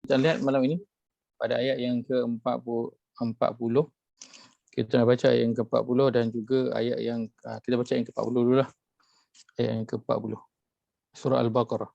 Kita lihat malam ini pada ayat yang ke-40. Kita nak baca ayat yang ke-40 dan juga ayat yang kita baca yang ke-40 dululah. Ayat yang ke-40. Surah Al-Baqarah.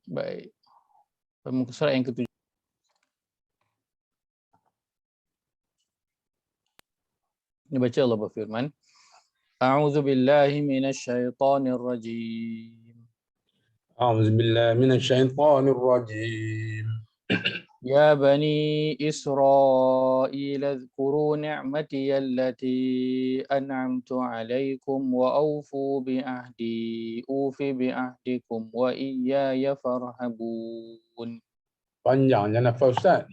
Baik. Muka surat yang ke-7. Ini baca Allah berfirman, A'udzu billahi minasyaitonir rajim. أعوذ بالله من الشيطان الرجيم. يا بني إسرائيل اذكروا نعمتي التي أنعمت عليكم وأوفوا بعهدي أوف بعهدكم وإياي فارهبون. Panjangnya nafas Ustaz.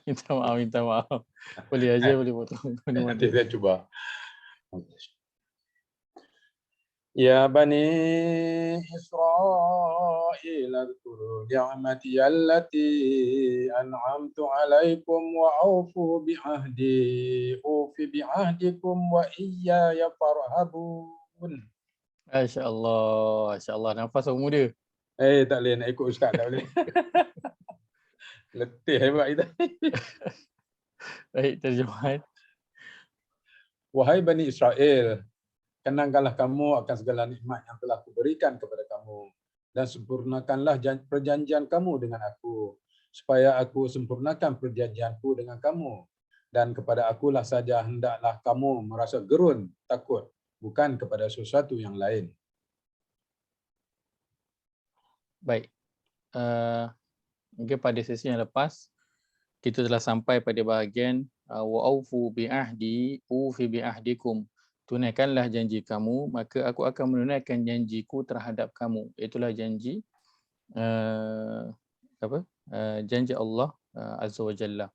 Minta maaf. Boleh aja, boleh potong. Nanti saya coba. Ya Bani Israel اذكروا نعمتي التي أنعمت عليكم وأوفوا بعهدي أوف بعهدكم وإياي فارهبون. Masya Allah, Masya Allah. Nafas orang muda. Tak boleh nak ikut Ustaz, tak boleh. Letih hebat kita. Baik, terjemahan. Wahai Bani Israel, kenangkanlah kamu akan segala nikmat yang telah kuberikan kepada kamu dan sempurnakanlah perjanjian kamu dengan aku supaya aku sempurnakan perjanjianku dengan kamu dan kepada akulah saja hendaklah kamu merasa gerun takut bukan kepada sesuatu yang lain. Baik. Mungkin pada sesi yang lepas kita telah sampai pada bahagian wa aufu bi ahdi ufi bi ahdikum. Tunaikanlah janji kamu, maka aku akan menunaikan janjiku terhadap kamu. Itulah janji janji Allah Azza wa Jalla.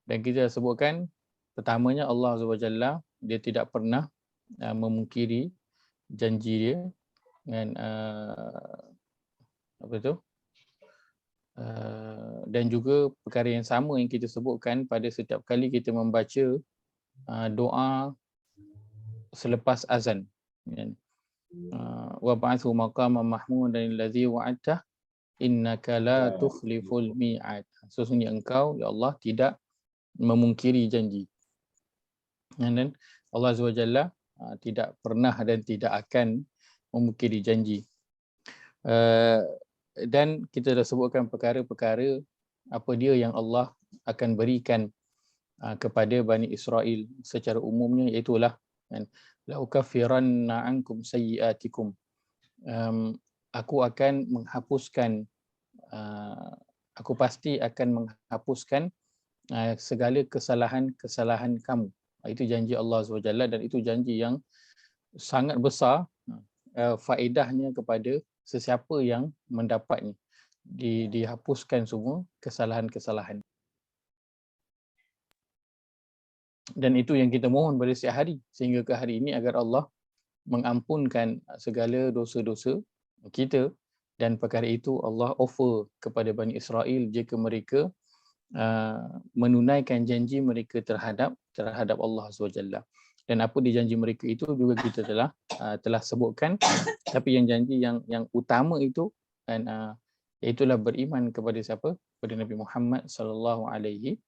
Dan kita sebutkan pertamanya Allah Azza wa Jalla dia tidak pernah memungkiri janji dia dengan dan juga perkara yang sama yang kita sebutkan pada setiap kali kita membaca doa selepas azan, kan? Wa ba'athu maqaman mahmudan allazi wa'adta innaka la tukhliful mi'ad. Sesungguhnya engkau ya Allah tidak memungkiri janji. Dan Allah Azza wa Jalla tidak pernah dan tidak akan memungkiri janji. Dan kita dah sebutkan perkara-perkara apa dia yang Allah akan berikan kepada Bani Israel secara umumnya, iaitulah la ukaffiranna ankum sayyiatikum, aku akan menghapuskan, aku pasti akan menghapuskan segala kesalahan-kesalahan kamu. Itu janji Allah SWT dan itu janji yang sangat besar faedahnya kepada sesiapa yang mendapatnya, dihapuskan semua kesalahan-kesalahan. Dan itu yang kita mohon pada setiap hari sehingga ke hari ini agar Allah mengampunkan segala dosa-dosa kita, dan perkara itu Allah offer kepada Bani Israel jika mereka menunaikan janji mereka terhadap Allah SWT. Dan apa dijanji mereka itu juga kita telah sebutkan. Tapi yang janji yang utama itu dan itulah beriman kepada siapa? Kepada Nabi Muhammad sallallahu alaihi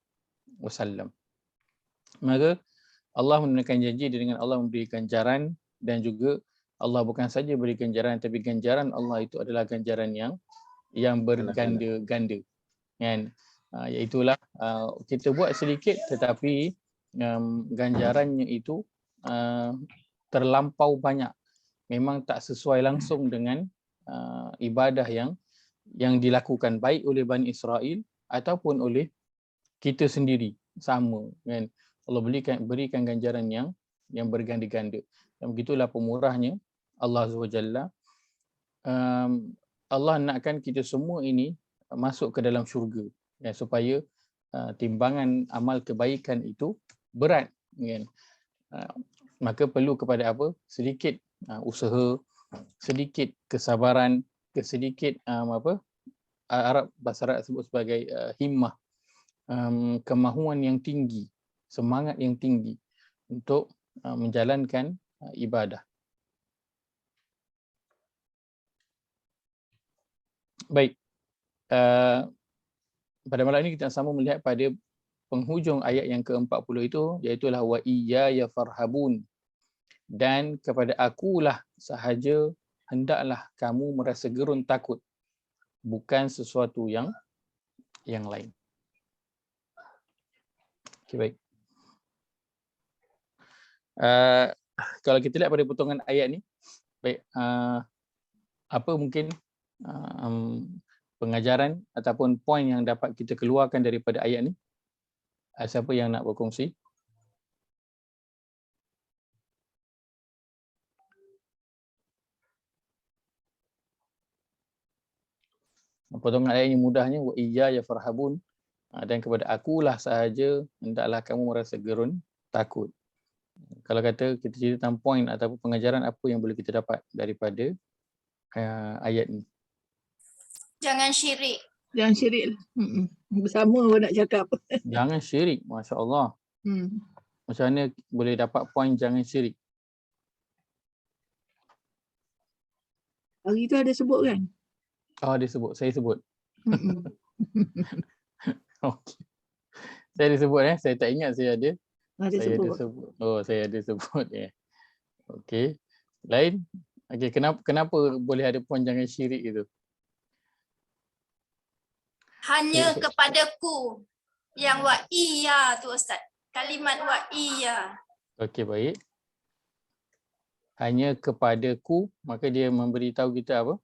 wasallam. Maka Allah menunaikan janji dengan Allah memberi ganjaran, dan juga Allah bukan saja beri ganjaran tapi ganjaran Allah itu adalah ganjaran yang berganda-ganda. Kan? Iaitulah kita buat sedikit tetapi ganjarannya itu terlampau banyak. Memang tak sesuai langsung dengan ibadah yang dilakukan baik oleh Bani Israel ataupun oleh kita sendiri, sama, kan? Allah berikan ganjaran yang berganda-ganda. Dan begitulah pemurahnya Allah Azza wa Jalla. Allah nakkan kita semua ini masuk ke dalam syurga, ya, supaya timbangan amal kebaikan itu berat, kan. Maka perlu kepada apa? Sedikit usaha, sedikit kesabaran, sedikit bahasa Arab sebut sebagai himmah, kemahuan yang tinggi, semangat yang tinggi untuk menjalankan ibadah. Baik, pada malam ini kita sama melihat pada penghujung ayat yang ke-40 itu, iaitulah wa iyaya farhabun, dan kepada akulah sahaja hendaklah kamu merasa gerun takut, bukan sesuatu yang lain. Okay, baik. Kalau kita lihat pada potongan ayat ni, baik, apa mungkin pengajaran ataupun poin yang dapat kita keluarkan daripada ayat ni? Siapa yang nak berkongsi? Potongan ayat ini mudahnya wa iyaya farhabun, dan kepada akulah sahaja hendaklah kamu merasa gerun takut. Kalau kata kita cerita tentang poin ataupun pengajaran, apa yang boleh kita dapat daripada ayat ni? Jangan syirik. Jangan syirik lah. Bersama pun nak cakap. Jangan syirik, Masya Allah. Macam mana boleh dapat poin jangan syirik? Hari tu ada sebut kan? Dia sebut, saya sebut. Okay. Saya ada sebut, saya tak ingat saya ada. Ada Saya sebut. ada sebut. Saya ada sebut, ya. Okey. Lain? Okey, kenapa boleh ada poin jangan syirik itu? Hanya kepadaku. Yang wa iya tu Ustaz. Kalimat wa iya. Okey, baik. Hanya kepadaku, maka dia memberitahu kita apa?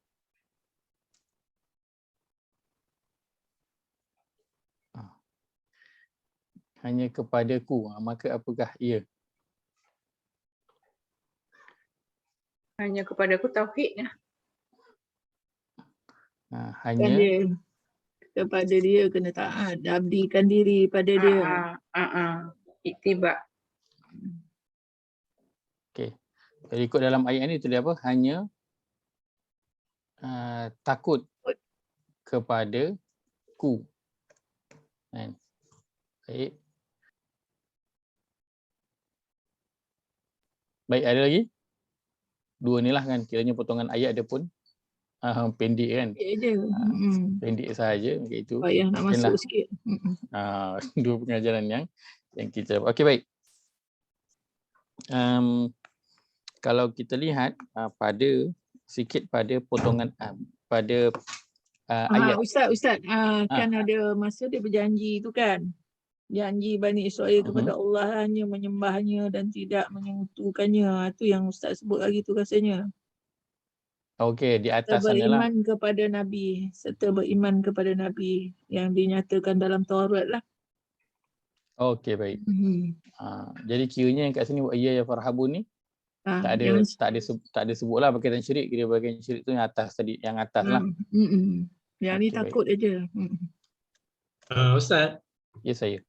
Hanya kepadaku, maka apakah ia? Hanya kepadaku tauhid lah. Hanya Dia, kepada dia kena taat, abdikan diri pada dia. Ittiba. okey. Kalau ikut dalam ayat ni tulis apa? Hanya takut kepada ku. Kan? Baik. Baik, ada lagi? Dua ni lah kan, kiranya potongan ayat dia pun pendek kan. Pendek je. Pendek sahaja, itu. Payah nak masuk Itulah. sikit. Dua pengajaran yang kita dapat. Okey, baik. Kalau kita lihat pada potongan pada ayat. Ustaz, kan ada masa dia berjanji tu kan. Janji Bani Israel kepada Allah hanya menyembahnya dan tidak menyekutukannya. Itu yang Ustaz sebut lagi tu rasanya. Okey, di atas Serta sana lah. beriman kepada Nabi. Serta beriman kepada Nabi yang dinyatakan dalam Taurat lah. Okey, baik. Jadi kiranya yang kat sini wa iyaya farhabun ni tak ada sebut lah berkaitan syirik. Dia bahagian syirik tu yang atas tadi, yang atas lah. Yang ni Okey, takut aja. Ustaz, Ya, saya.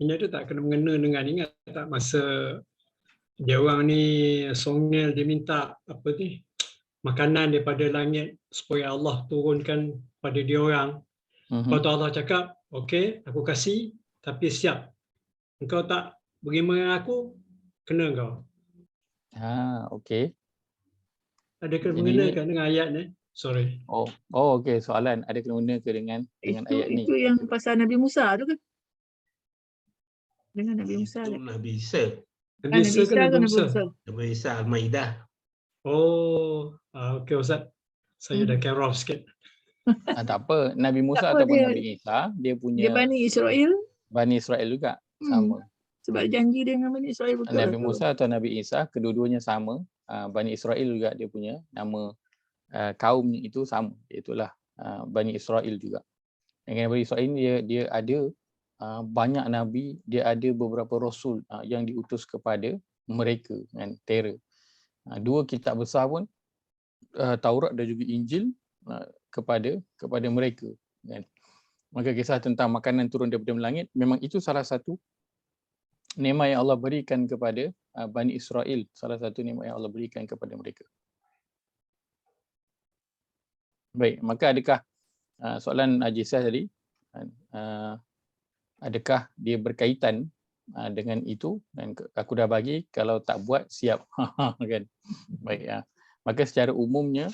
ini ada tak kena mengena dengan, ingat tak masa dia orang ni Songel dia minta apa ni, makanan daripada langit supaya Allah turunkan pada dia orang. Lepas tu Allah cakap, okey, aku kasih tapi siap. Engkau tak beriman dengan aku, kena kau. Okey. Ada kena Jadi- mengenakan dengan ayat ni? Sorry. Okey, soalan ada kena guna ke dengan ayat ni? Itu yang pasal Nabi Musa tu kan? Dengan Nabi Musa. Itu kan? Nabi Isa. Nabi Nabi Isa Isa ke ke Nabi Nabi Musa? Musa? Nabi Isa Al-Maidah. Okey Ustaz. Saya dah care off sikit. Tak apa, Nabi Musa Tak apa, ataupun dia- Nabi Isa, dia punya Dia Bani Israel. Bani Israel juga sama. Sebab janji dia dengan Bani Israel betul. Nabi Musa atau Nabi Isa, kedua-duanya sama. Bani Israel juga dia punya nama kaumnya itu sama. Itulah Bani Israel juga. Dengan Bani Israel ni dia ada banyak nabi, dia ada beberapa rasul yang diutus kepada mereka kan, Dua kitab besar pun, Taurat dan juga Injil, kepada mereka, kan. Maka kisah tentang makanan turun daripada langit memang itu salah satu nikmat yang Allah berikan kepada Bani Israel, salah satu nikmat yang Allah berikan kepada mereka. Baik, maka adakah soalan Ajisah tadi, adakah dia berkaitan dengan itu? Dan aku dah bagi, kalau tak buat siap. Kan? Baik, maka secara umumnya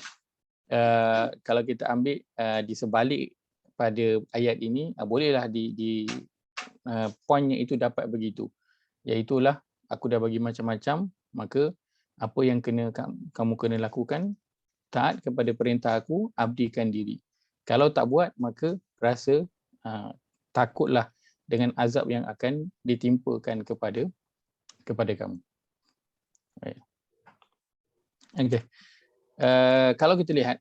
kalau kita ambil di sebalik pada ayat ini, bolehlah di poinnya itu dapat begitu, iaitulah aku dah bagi macam-macam, maka apa yang kamu kena lakukan, taat kepada perintah aku, abdikan diri. Kalau tak buat, maka rasa takutlah dengan azab yang akan ditimpakan kepada kamu. Baik. Okay. Kalau kita lihat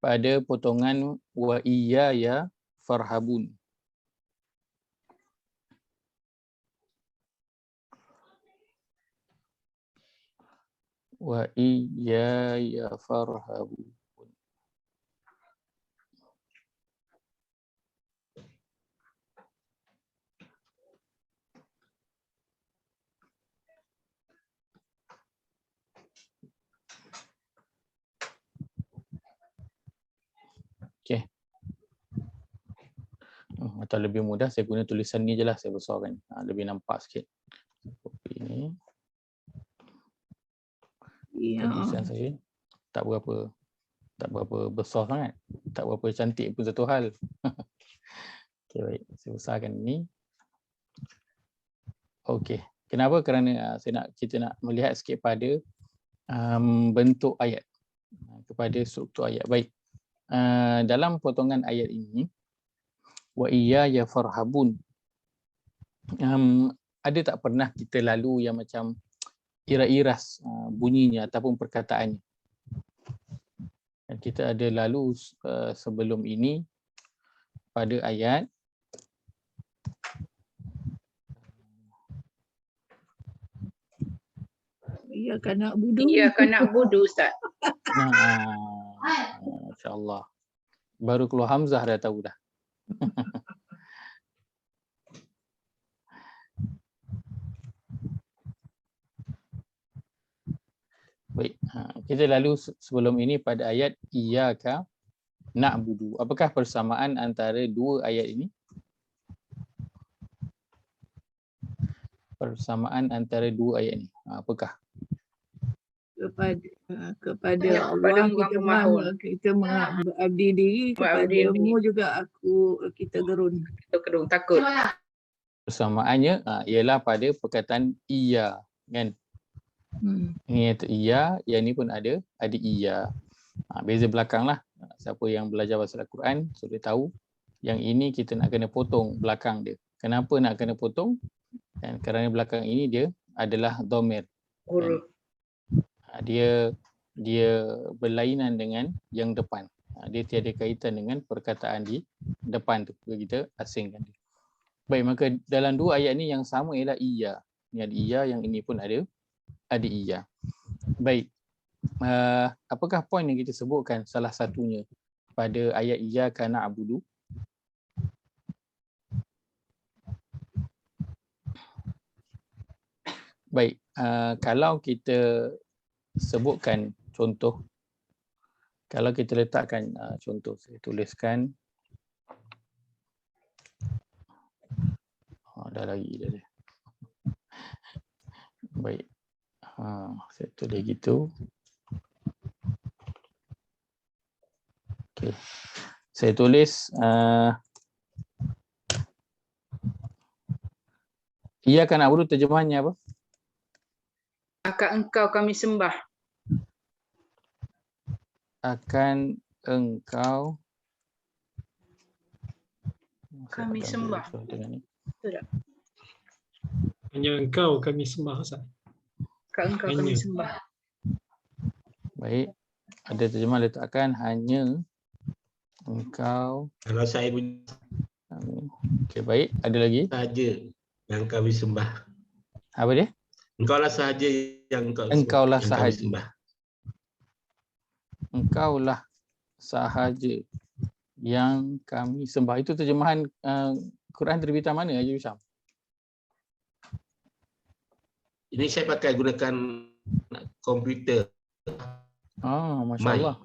pada potongan wa iyaya farhabun, wa iyaya farhabun. Okey. Atau lebih mudah saya guna tulisan ni je lah, saya besarkan. Lebih nampak sikit. Kopi ni. Ya. Tulisan saya tak berapa besar sangat. Tak berapa cantik pun satu hal. Okey, baik. Saya besarkan ni. Okey. Kenapa? Kerana kita nak melihat sikit pada bentuk ayat. Kepada struktur ayat. Baik. Dalam potongan ayat ini, wa iyaya farhabun, ada tak pernah kita lalu yang macam iras bunyinya ataupun perkataannya? Dan kita ada lalu sebelum ini pada ayat Iyyaka na'budu. Iyyaka na'budu, Ustaz. Masya-Allah. Baru keluar Hamzah dah tahu dah. Baik, kita lalu sebelum ini pada ayat iyyaka na'budu. Apakah persamaan antara dua ayat ini? Persamaan antara dua ayat ini, apakah? Kepada Ya, Allah kepada kita mengabdi diri, Mengabdi kepadamu juga kita gerun. Kita kedung takut. Persamaannya ialah pada perkataan iya, kan? Ini itu iya, yang ni pun ada iya. Beza belakang lah. Siapa yang belajar bahasa Al-Quran sudah tahu yang ini kita nak kena potong belakang dia. Kenapa nak kena potong? Dan kerana belakang ini dia adalah dhamir. Huruf. Dia berlainan dengan yang depan. Dia tiada kaitan dengan perkataan di depan tu. Kita asingkan dia. Baik, maka dalam dua ayat ni yang sama ialah iya. Ini ada iya, yang ini pun ada iya. Baik. Apakah poin yang kita sebutkan salah satunya pada ayat iyyaka na'budu? Baik, kalau kita sebutkan contoh, kalau kita letakkan contoh, saya tuliskan dah lagi dah. Baik, saya tulis gitu. Okay. Saya tulis iyyaka na'budu, terjemahannya apa? Akan engkau kami sembah. Akan engkau Kami sembah. Hanya engkau kami sembah, Ustaz. Akan engkau kami Hanya. sembah. Baik, ada terjemah letakkan hanya engkau. Kalau saya punya Okey, baik. Ada lagi? saja yang kami sembah. Apa dia? Engkaulah sahaja yang Engkaulah yang kami sahaja. sembah. Engkaulah sahaja yang kami sembah. Itu terjemahan Quran terbitan mana Haji Hisham? Ini saya pakai gunakan komputer. Masya Mai. Allah.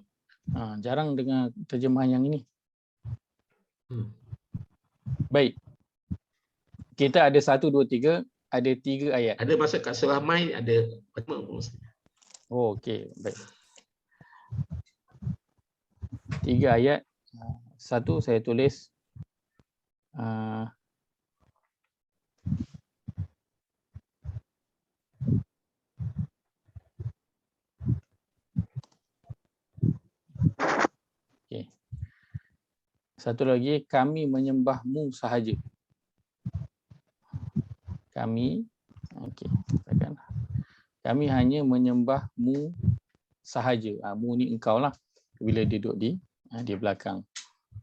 Jarang dengar terjemahan yang ini. Baik. Kita ada 1, 2, 3. Ada 3 ayat. Ada masuk kat surah Mai, ada. Oh, okey. Baik. 3 ayat. Satu saya tulis. Okey. Satu lagi, kami menyembahmu sahaja. Kami, okey, katakan. Kami hanya menyembahmu sahaja. Mu ni engkau lah bila duduk di belakang.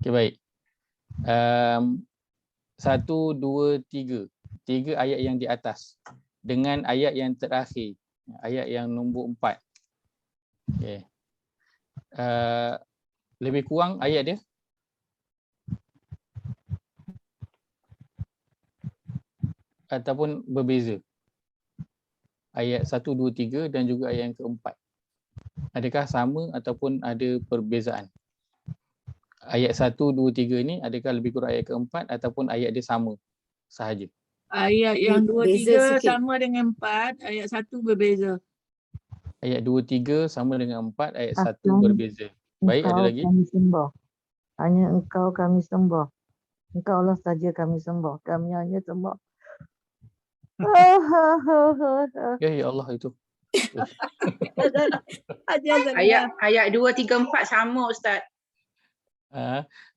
Okey, baik. 1, 2, 3. 3 ayat yang di atas dengan ayat yang terakhir, ayat yang nombor 4. Okey. Lebih kurang ayat dia ataupun berbeza? Ayat 1, 2, 3 dan juga ayat yang keempat. Adakah sama ataupun ada perbezaan? Ayat 1, 2, 3 ni adakah lebih kurang ayat keempat ataupun ayat dia sama sahaja? Ayat yang 2, Beza 3 sikit. sama dengan 4, ayat 1 berbeza. Ayat 2, 3 sama dengan 4, ayat 1 Akan berbeza. Baik, ada Engkau lagi? kami sembah. Hanya engkau kami sembah. Engkaulah saja kami sembah. Kami hanya sembah. Ya Allah itu. Ayat 2, 3, 4 sama Ustaz.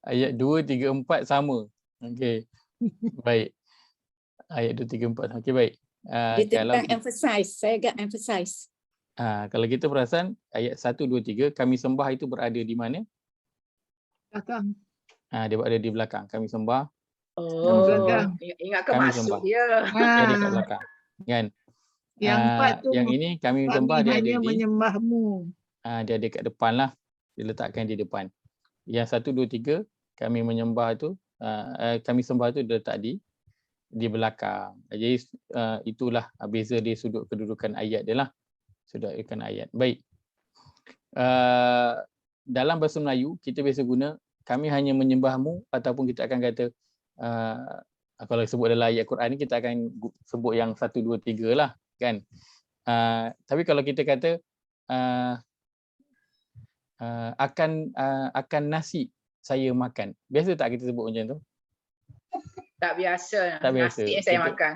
Ayat 2, 3, 4 sama. Okey. Baik. Ayat 2, 3, 4. Okey, baik. Dia Kalau tentang emphasize. Saya agak emphasize. kalau kita perasan ayat 1, 2, 3 kami sembah itu berada di mana? Belakang. Dia berada di belakang. Kami sembah. Oh, belakang. ingat ke Kami maksud sembah. dia. Dia ada kat belakang. Kan? Yang 4 tu yang ini kami sembah kami dia ada hanya di menyembahmu. dia ada kat depan lah. Diletakkan di depan. Yang 1, 2, 3 kami menyembah tu kami sembah tu diletak di belakang. Jadi itulah beza dia sudut kedudukan ayat dia lah. Sudut kedudukan ayat. Baik. Dalam bahasa Melayu kita biasa guna kami hanya menyembahmu ataupun kita akan kata kalau sebut dalam ayat Quran ni kita akan sebut yang 1, 2, 3 lah kan. Tapi kalau kita kata akan nasi saya makan. Biasa tak kita sebut macam tu? Tak biasa. Tak biasa. Nasi yang saya Kita- makan.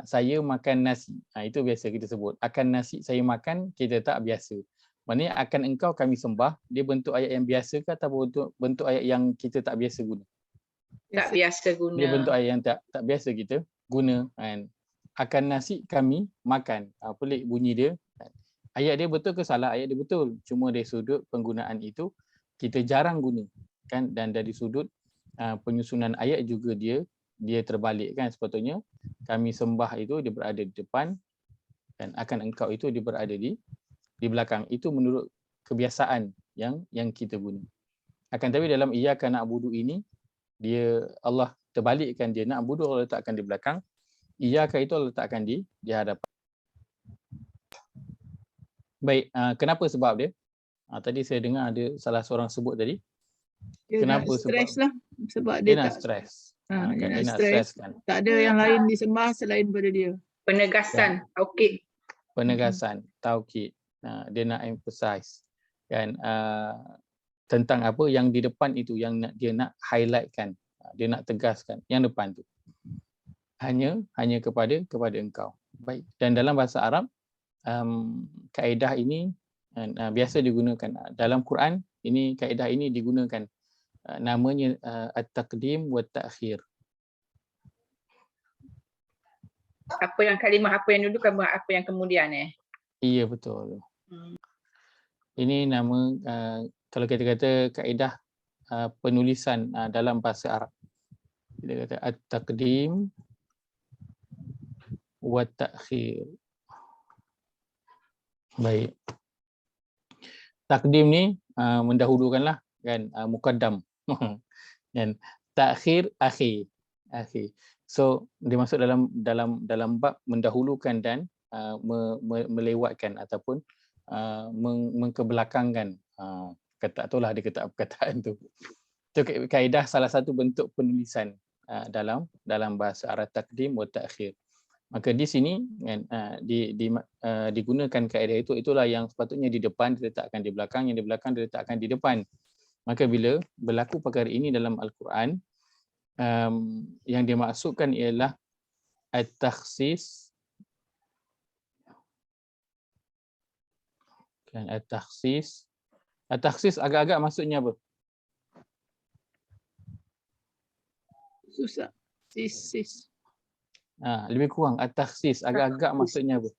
Saya makan nasi. Itu biasa kita sebut. Akan nasi saya makan, kita tak biasa. Maknanya akan engkau kami sembah, dia bentuk ayat yang biasa ke atau bentuk ayat yang kita tak biasa guna? Tak biasa guna. Dia bentuk ayat yang tak biasa kita guna kan. Akan nasi kami makan. Pelik bunyi dia. Ayat dia betul ke salah? Ayat dia betul. Cuma dari sudut penggunaan itu kita jarang guna kan, dan dari sudut penyusunan ayat juga dia terbalik kan. Sepatutnya kami sembah itu dia berada di depan dan akan engkau itu dia berada di belakang. Itu menurut kebiasaan yang kita guna. Akan tapi dalam iyyaka na'budu ini dia Allah terbalikkan, dia na'budu Allah letakkan di belakang, iyyaka itu Allah letakkan di hadapan. Baik, kenapa sebab dia? Tadi saya dengar ada salah seorang sebut tadi. Dia Kenapa nak stres sebab? lah. Sebab Dia dia nak tak, stres. dia Kan nak dia nak stres. stres kan. Tak ada yang lain disembah selain pada dia. Penegasan. Okey. Penegasan, taukid. Dia nak emphasize kan tentang apa yang di depan itu yang dia nak highlightkan, dia nak tegaskan yang depan tu. Hanya kepada engkau. Baik. Dan dalam bahasa Arab kaedah ini biasa digunakan dalam Quran. Ini kaedah ini digunakan namanya at-taqdim wa ta'khir. Apa yang kalimah apa yang dulu, apa yang kemudian Iya betul. Ini nama kalau kita kata kaedah penulisan dalam bahasa Arab. Kita kata at-taqdim wa ta'khir. Baik. Takdim ni mendahulukanlah kan, muqaddam. Dan takhir akhir. So dimaksud dalam bab mendahulukan dan melewatkan ataupun mengkebelakangkan. Kata itulah dia kata perkataan tu. Itu kaedah salah satu bentuk penulisan dalam bahasa Arab, takdim wa takhir. Maka di sini kan, digunakan kaedah itu, itulah yang sepatutnya di depan diletakkan di belakang, yang di belakang diletakkan di depan. Maka bila berlaku perkara ini dalam Al-Quran, yang dimaksudkan ialah at-takhsis. Kan, at-takhsis. At-takhsis agak-agak maksudnya apa? Susah. Sis. Lebih kurang at-takhsis agak-agak maksudnya apa?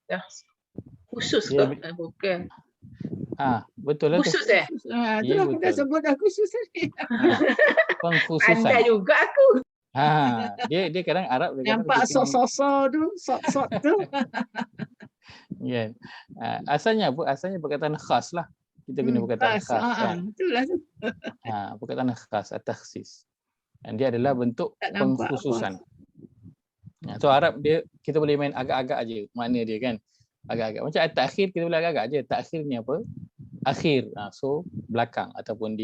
Khusus Dia ke? Bukan. Betul lah tu. Khusus Ya, Itulah aku dah betul. sebut dah khusus tadi. Pengkhususan. Pandai juga aku. Dia kadang Arab dia kadang Nampak bikin, sok-sok tu, sok-sok tu. ya. Asalnya apa? Asalnya perkataan khas lah. Kita guna perkataan khas kan. Itulah tu. Perkataan khas, at-takhsis. Dan dia adalah bentuk Tak nampak pengkhususan. So Arab dia kita boleh main agak-agak aje makna dia kan. Agak-agak. Macam at-takhir kita boleh agak-agak aje. Takhir ni apa? Akhir. So belakang ataupun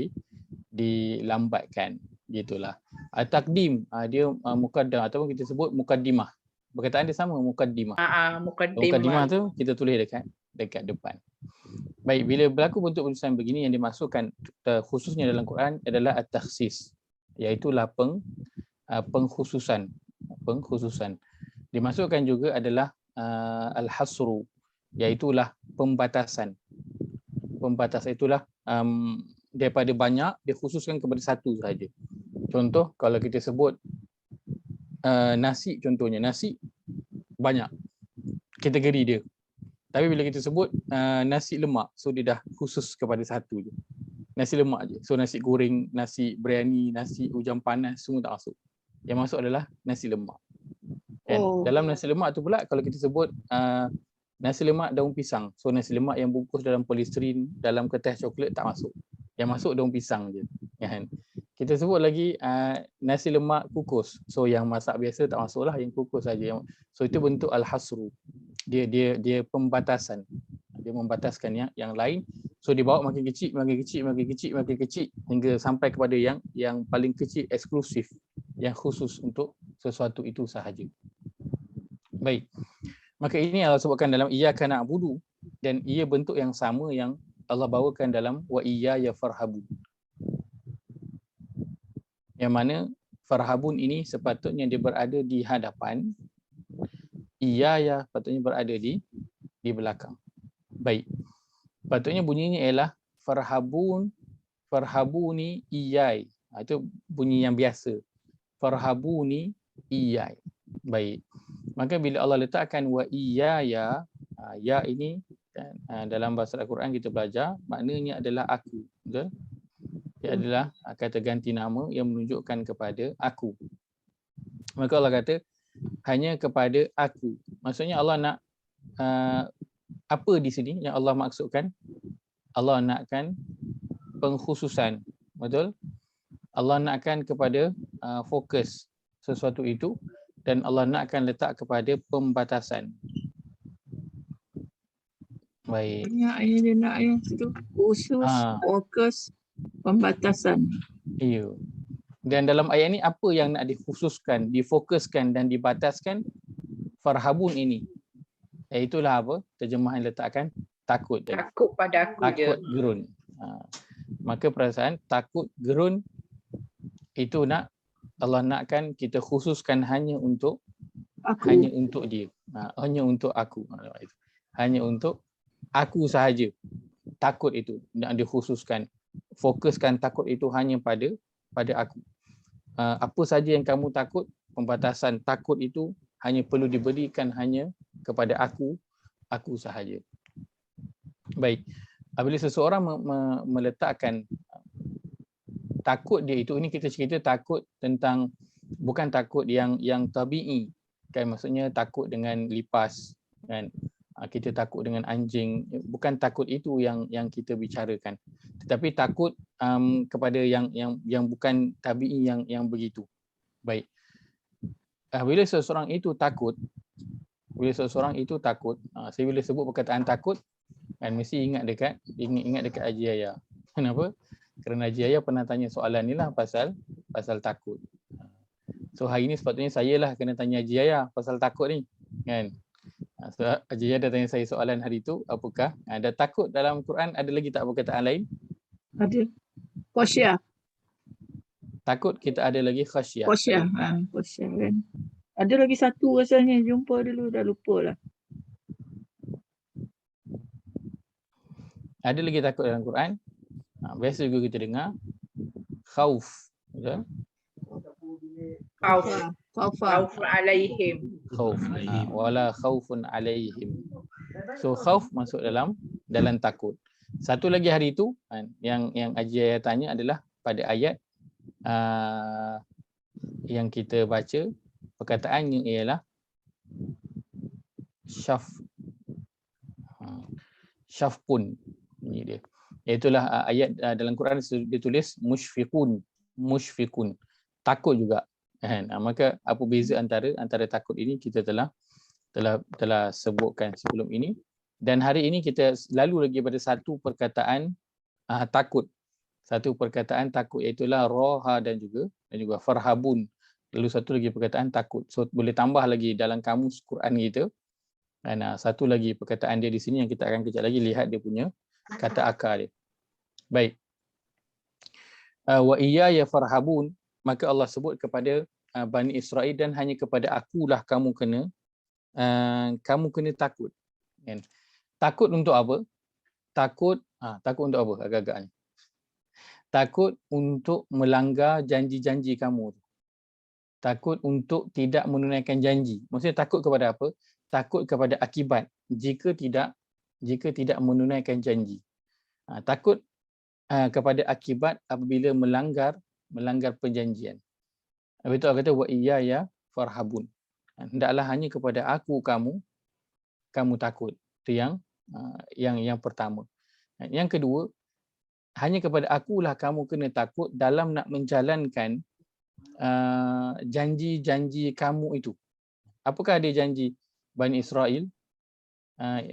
dilambatkan. Gitulah. At-taqdim dia muqaddam ataupun kita sebut muqaddimah. Perkataan dia sama, muqaddimah. Muqaddimah tu kita tulis dekat depan. Baik, bila berlaku bentuk penulisan begini yang dimasukkan khususnya dalam Quran adalah at-takhsis, iaitulah pengkhususan. Dimasukkan juga adalah al-hasru, iaitulah pembatasan. Pembatasan itulah daripada banyak dikhususkan kepada satu sahaja. Contoh kalau kita sebut nasi, contohnya nasi banyak kategori dia. Tapi bila kita sebut nasi lemak, so dia dah khusus kepada satu je. Nasi lemak je. So nasi goreng, nasi biryani, nasi ujang panas semua tak masuk. Yang masuk adalah nasi lemak. Kan? Dalam nasi lemak tu pula kalau kita sebut nasi lemak daun pisang. So nasi lemak yang bungkus dalam polisterin, dalam kertas coklat tak masuk. Yang masuk daun pisang je. Kan? Kita sebut lagi nasi lemak kukus. So yang masak biasa tak masuklah, yang kukus saja. So itu bentuk al-hasru. Dia pembatasan. Dia membataskan yang lain. So dibawa makin kecil hingga sampai kepada yang paling kecil, eksklusif, yang khusus untuk sesuatu itu sahaja. Baik. Maka ini Allah sebutkan dalam iyyaka na'budu, dan ia bentuk yang sama yang Allah bawakan dalam wa iyaya farhabun. Yang mana farhabun ini sepatutnya dia berada di hadapan, iyaya patutnya berada di belakang. Baik. Patutnya bunyinya ialah farhabuni iyai. Itu bunyi yang biasa. Farhabuni iyai. Baik. Maka bila Allah letakkan wa iyaya, ya ini dalam bahasa Al-Quran kita belajar maknanya adalah aku. Betul? Dia adalah kata ganti nama yang menunjukkan kepada aku. Maka Allah kata hanya kepada aku. Maksudnya Allah nak apa di sini yang Allah maksudkan? Allah nakkan pengkhususan. Betul? Allah nakkan kepada fokus sesuatu itu, dan Allah nakkan letak kepada pembatasan. Baik. Banyak ayat dia nak ayat situ. Khusus, fokus, pembatasan. Iya. Dan dalam ayat ni apa yang nak dikhususkan, difokuskan dan dibataskan? Farhabun ini. Itulah apa? Terjemahan letakkan takut. Takut pada aku je. Takut gerun. Maka perasaan takut gerun itu Allah nakkan kita khususkan hanya untuk dia. Hanya untuk aku. Hanya untuk aku sahaja. Takut itu nak dikhususkan. Fokuskan takut itu hanya pada aku. Apa saja yang kamu takut, pembatasan takut itu hanya perlu diberikan hanya kepada aku sahaja. Baik. Apabila seseorang meletakkan takut dia itu, ini kita cerita takut tentang bukan takut yang tabi'i, kan, maksudnya takut dengan lipas, kan, kita takut dengan anjing, bukan takut itu yang kita bicarakan, tetapi takut kepada yang bukan tabi'i yang begitu. Baik. Bila seseorang itu takut, saya bila sebut perkataan takut, kan mesti ingat dekat Haji Yahya. Kenapa? Kerana Haji Yahya pernah tanya soalan ni lah pasal takut. So hari ni sepatutnya saya lah kena tanya Haji Yahya pasal takut ni, kan? So Haji Yahya dah tanya saya soalan hari tu, apakah ada takut dalam Quran, ada lagi tak perkataan lain? Ada. Khasyah. Takut kita ada lagi khasyah. Khasyah. Khasyah kan. Ada lagi satu rasanya jumpa dulu, dah lupa lah. Ada lagi takut dalam Quran. Biasa juga kita dengar khauf. Betul? Khauf. Khauf. Khauf alaihim. Khauf. Wala khaufun alaihim. So khauf masuk dalam takut. Satu lagi hari itu yang Haji Yahya tanya adalah pada ayat yang kita baca, perkataannya ialah syafpun. Ini dia. Itulah ayat dalam Quran ditulis musyfiqun. Takut juga. Kan? Maka apa beza antara takut ini kita telah sebutkan sebelum ini. Dan hari ini kita lalu lagi pada satu perkataan takut. Satu perkataan takut iaitulah roha dan juga farhabun. Lalu satu lagi perkataan takut. So boleh tambah lagi dalam kamus Quran kita. Dan satu lagi perkataan dia di sini yang kita akan kejap lagi lihat dia punya kata akar dia. Baik. Wa iyaya farhabun, maka Allah sebut kepada Bani Israel, dan hanya kepada akulah kamu kena takut. Kan? Takut untuk apa? Takut untuk apa agak-agak ni? Takut untuk melanggar janji-janji kamu. Takut untuk tidak menunaikan janji. Maksudnya takut kepada apa? Takut kepada akibat jika tidak menunaikan janji. Takut kepada akibat apabila melanggar perjanjian. Betul Allah kata wa iyaya farhabun. Hendaklah hanya kepada aku kamu takut. Itu yang pertama. Yang kedua, hanya kepada akulah kamu kena takut dalam nak menjalankan janji-janji kamu itu. Apakah ada janji Bani Israel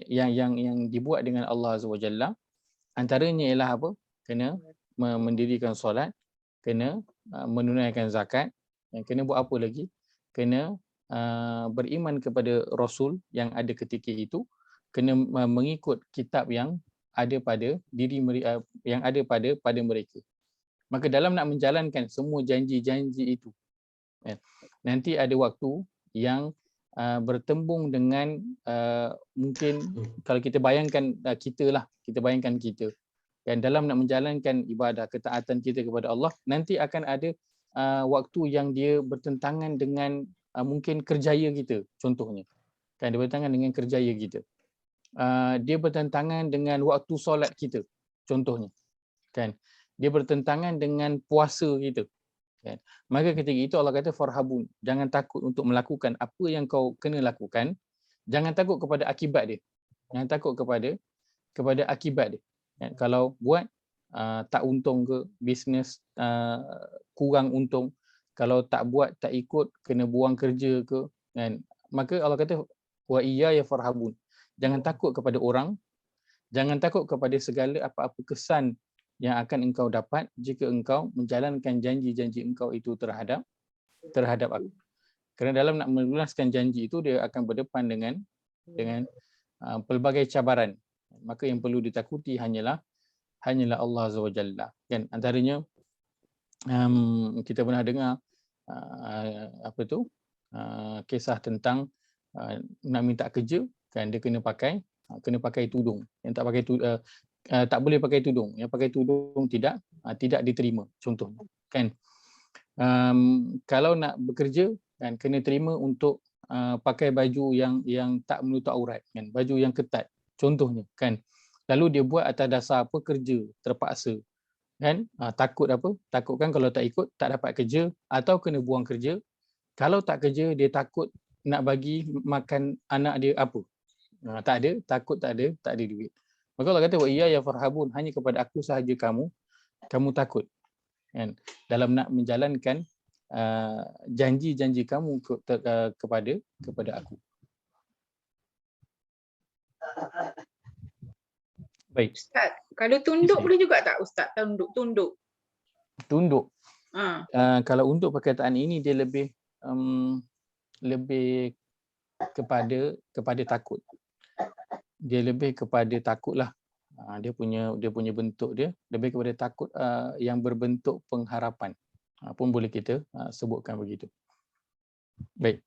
yang dibuat dengan Allah Azza wa Jalla? Antaranya ialah apa? Kena mendirikan solat, kena menunaikan zakat, dan kena buat apa lagi? Kena beriman kepada Rasul yang ada ketika itu, kena mengikut kitab yang ada pada yang ada pada mereka. Maka dalam nak menjalankan semua janji-janji itu, nanti ada waktu yang bertembung dengan mungkin kalau kita bayangkan kita bayangkan kita, dan dalam nak menjalankan ibadah ketaatan kita kepada Allah, nanti akan ada waktu yang dia bertentangan dengan mungkin kerjaya kita, contohnya. Kan dia bertentangan dengan kerjaya kita. Dia bertentangan dengan waktu solat kita, contohnya. Kan dia bertentangan dengan puasa kita. Kan? Maka ketika itu Allah kata farhabun, jangan takut untuk melakukan apa yang kau kena lakukan, jangan takut kepada akibat dia. Jangan takut kepada akibat dia. Kan? Kalau buat tak untung ke, bisnes kurang untung, kalau tak buat, tak ikut, kena buang kerja ke, kan? Maka Allah kata wa iyaya farhabun, jangan takut kepada orang, jangan takut kepada segala apa-apa kesan yang akan engkau dapat jika engkau menjalankan janji-janji engkau itu terhadap aku. Kerana dalam nak melunaskan janji itu, dia akan berdepan dengan pelbagai cabaran. Maka yang perlu ditakuti hanyalah Allah Azza wa Jalla. Kan antaranya kita pernah dengar kisah tentang nak minta kerja, kan dia kena pakai tudung. Yang tak pakai tak boleh pakai tudung. Yang pakai tudung tidak diterima, contohnya. Kan kalau nak bekerja, kan kena terima untuk pakai baju yang tak menutup aurat, kan, baju yang ketat, contohnya. Kan lalu dia buat atas dasar apa? Kerja terpaksa. Kan takut apa? Takutkan kalau tak ikut tak dapat kerja atau kena buang kerja. Kalau tak kerja, dia takut nak bagi makan anak dia apa? Tak ada, takut tak ada duit. Maka Allah kata wa iyaya farhabun, hanya kepada aku sahaja kamu takut. Kan? Dalam nak menjalankan janji-janji kamu kepada aku. Baik, Ustaz, kalau tunduk boleh juga tak Ustaz? Tunduk. tunduk. Ha. Kalau untuk perkataan ini dia lebih kepada takut. Dia lebih kepada takutlah. Dia punya bentuk dia lebih kepada takut yang berbentuk pengharapan. Pun boleh kita sebutkan begitu. Baik.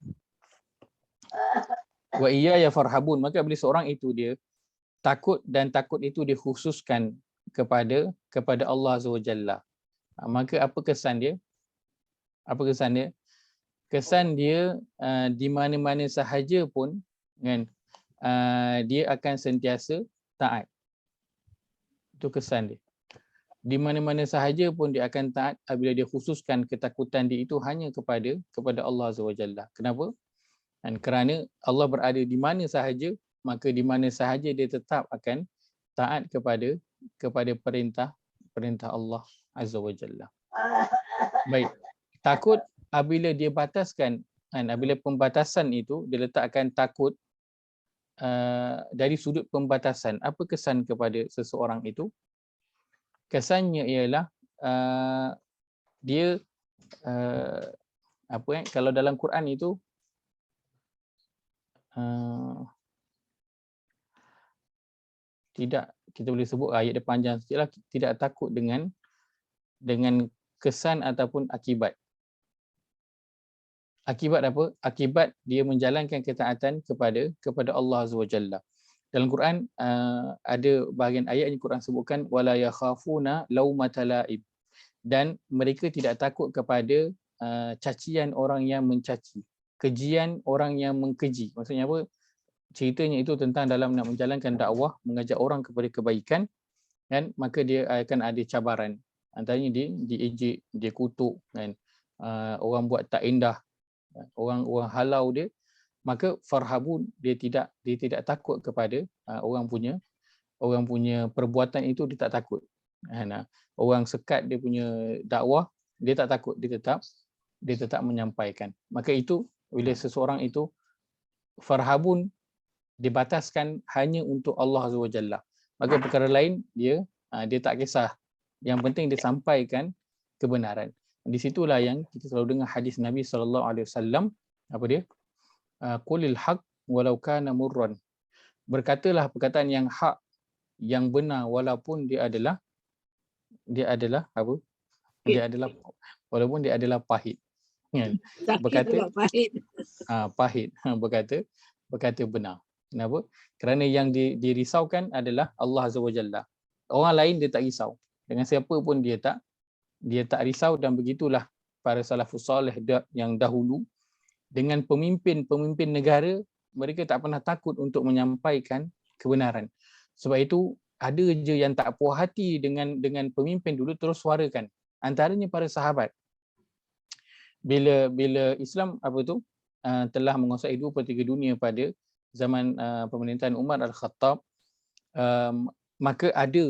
Wa iyaya farhabun, maka bila seorang itu dia takut dan takut itu dikhususkan kepada Allah Azza wa Jalla. Maka apa kesan dia? Kesan dia di mana-mana sahaja pun kan, dia akan sentiasa taat. Itu kesan dia. Di mana-mana sahaja pun dia akan taat apabila dia khususkan ketakutan dia itu hanya kepada Allah Azza wa Jalla. Kenapa? Dan kerana Allah berada di mana sahaja, maka di mana sahaja dia tetap akan taat kepada perintah Allah Azza wa Jalla. Baik. Takut apabila dia bataskan, apabila pembatasan itu dia letakkan takut dari sudut pembatasan, apa kesan kepada seseorang itu? Kesannya ialah dia kalau dalam Quran itu tidak, kita boleh sebut ayat dia panjang sikitlah, tidak takut dengan kesan ataupun akibat. Akibat apa? Akibat dia menjalankan ketaatan kepada Allah Azza wa Jalla. Dalam Quran ada bahagian ayat yang Quran sebutkan wala yakhafuna laumata laib, dan mereka tidak takut kepada cacian orang yang mencaci, kejian orang yang mengkeji. Maksudnya apa? Ceritanya itu tentang dalam nak menjalankan dakwah, mengajak orang kepada kebaikan, kan, maka dia akan ada cabaran. Antaranya dia diejek, dia kutuk, kan, orang buat tak indah, orang halau dia, maka farhabun, dia tidak takut kepada orang punya perbuatan itu, dia tak takut. Orang sekat dia punya dakwah, dia tak takut, dia tetap menyampaikan. Maka itu bila seseorang itu farhabun dibataskan hanya untuk Allah Azza wa Jalla, maka perkara lain dia tak kisah. Yang penting dia sampaikan kebenaran. Di situlah yang kita selalu dengar hadis Nabi SAW, apa dia? Qulil haq walau kana murran. Berkatalah perkataan yang hak, yang benar, walaupun dia adalah apa? Walaupun dia adalah pahit. Kan? Berkata pahit. Pahit. Berkata benar. Kenapa? Kerana yang dirisaukan adalah Allah Azza wa Jalla. Orang lain dia tak risau. Dengan siapa pun dia tak risau, dan begitulah para salafus soleh yang dahulu dengan pemimpin negara, mereka tak pernah takut untuk menyampaikan kebenaran. Sebab itu ada je yang tak puas hati dengan pemimpin dulu, terus suarakan. Antaranya para sahabat. Bila Islam telah menguasai 2/3 dunia pada zaman pemerintahan Umar Al-Khattab, maka ada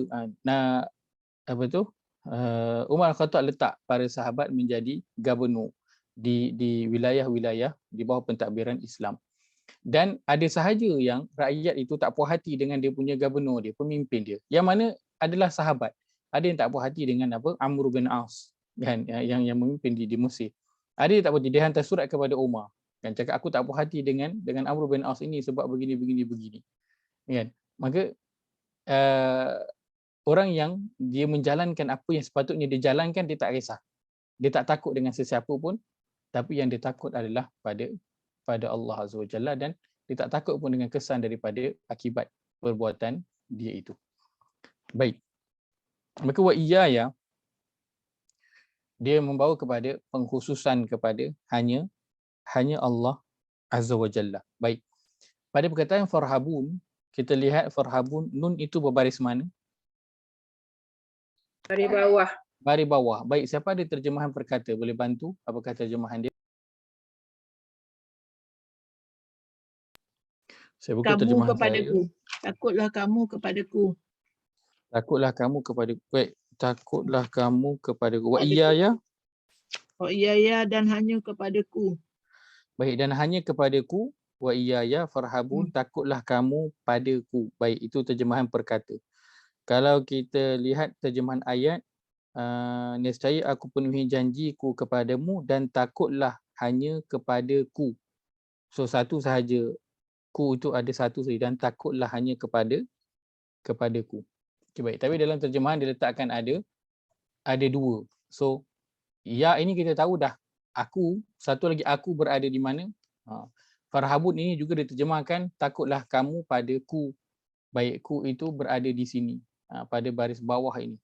Umar Al-Khattab letak para sahabat menjadi gubernur di wilayah-wilayah di bawah pentadbiran Islam. Dan ada sahaja yang rakyat itu tak puas hati dengan dia punya gubernur dia, pemimpin dia, yang mana adalah sahabat. Ada yang tak puas hati dengan Amr bin As, kan, yang memimpin di Mesir. Ada yang tak puas hati, dia hantar surat kepada Umar, kan, cakap aku tak puas hati dengan Amr bin As ini sebab begini. Kan? Maka orang yang dia menjalankan apa yang sepatutnya dia jalankan, dia tak kisah. Dia tak takut dengan sesiapa pun, tapi yang dia takut adalah pada Allah Azza wa Jalla, dan dia tak takut pun dengan kesan daripada akibat perbuatan dia itu. Baik. Maka wa iyaya, dia membawa kepada pengkhususan kepada hanya Allah Azza wa Jalla. Baik. Pada perkataan farhabun, kita lihat farhabun, nun itu berbaris mana? Dari bawah. Baris bawah. Baik, siapa ada terjemahan perkata? Boleh bantu? Apakah terjemahan dia? Saya buka Kamu terjemahan saya. kepadaku. Takutlah kamu kepadaku. Takutlah kamu kepada takutlah kamu kepada wa Kepadaku. iyaya. Oh iya dan hanya kepadaku. Baik, dan hanya kepadaku wa iyaya farhabun, takutlah kamu padaku. Baik, itu terjemahan perkata. Kalau kita lihat terjemahan ayat, nescaya aku penuhi janjiku kepadamu dan takutlah hanya kepadaku. So satu sahaja, ku itu ada satu saja, dan takutlah hanya kepadaku. Okay, baik. Tapi dalam terjemahan diletakkan ada dua. So ya ini kita tahu dah, aku, satu lagi aku berada di mana. Farhabun ini juga diterjemahkan takutlah kamu padaku. Baik, ku itu berada di sini, pada baris bawah ini.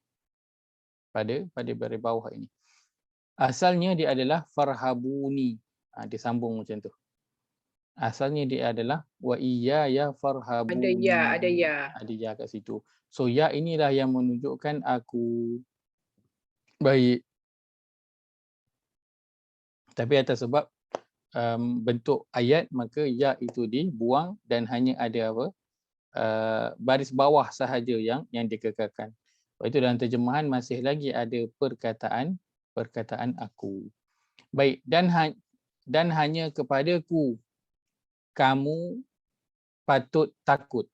Pada baris bawah ini. Asalnya dia adalah farhabuni. Dia sambung macam tu. Asalnya dia adalah wa iyaya farhabuni. Ada ya. Ada ya kat situ. So ya inilah yang menunjukkan aku. Baik. Tapi atas sebab bentuk ayat, maka ya itu dibuang dan hanya ada apa? Baris bawah sahaja yang dikekalkan. Sebab itu dalam terjemahan masih lagi ada perkataan aku. Baik, dan hanya kepadaku kamu patut takut.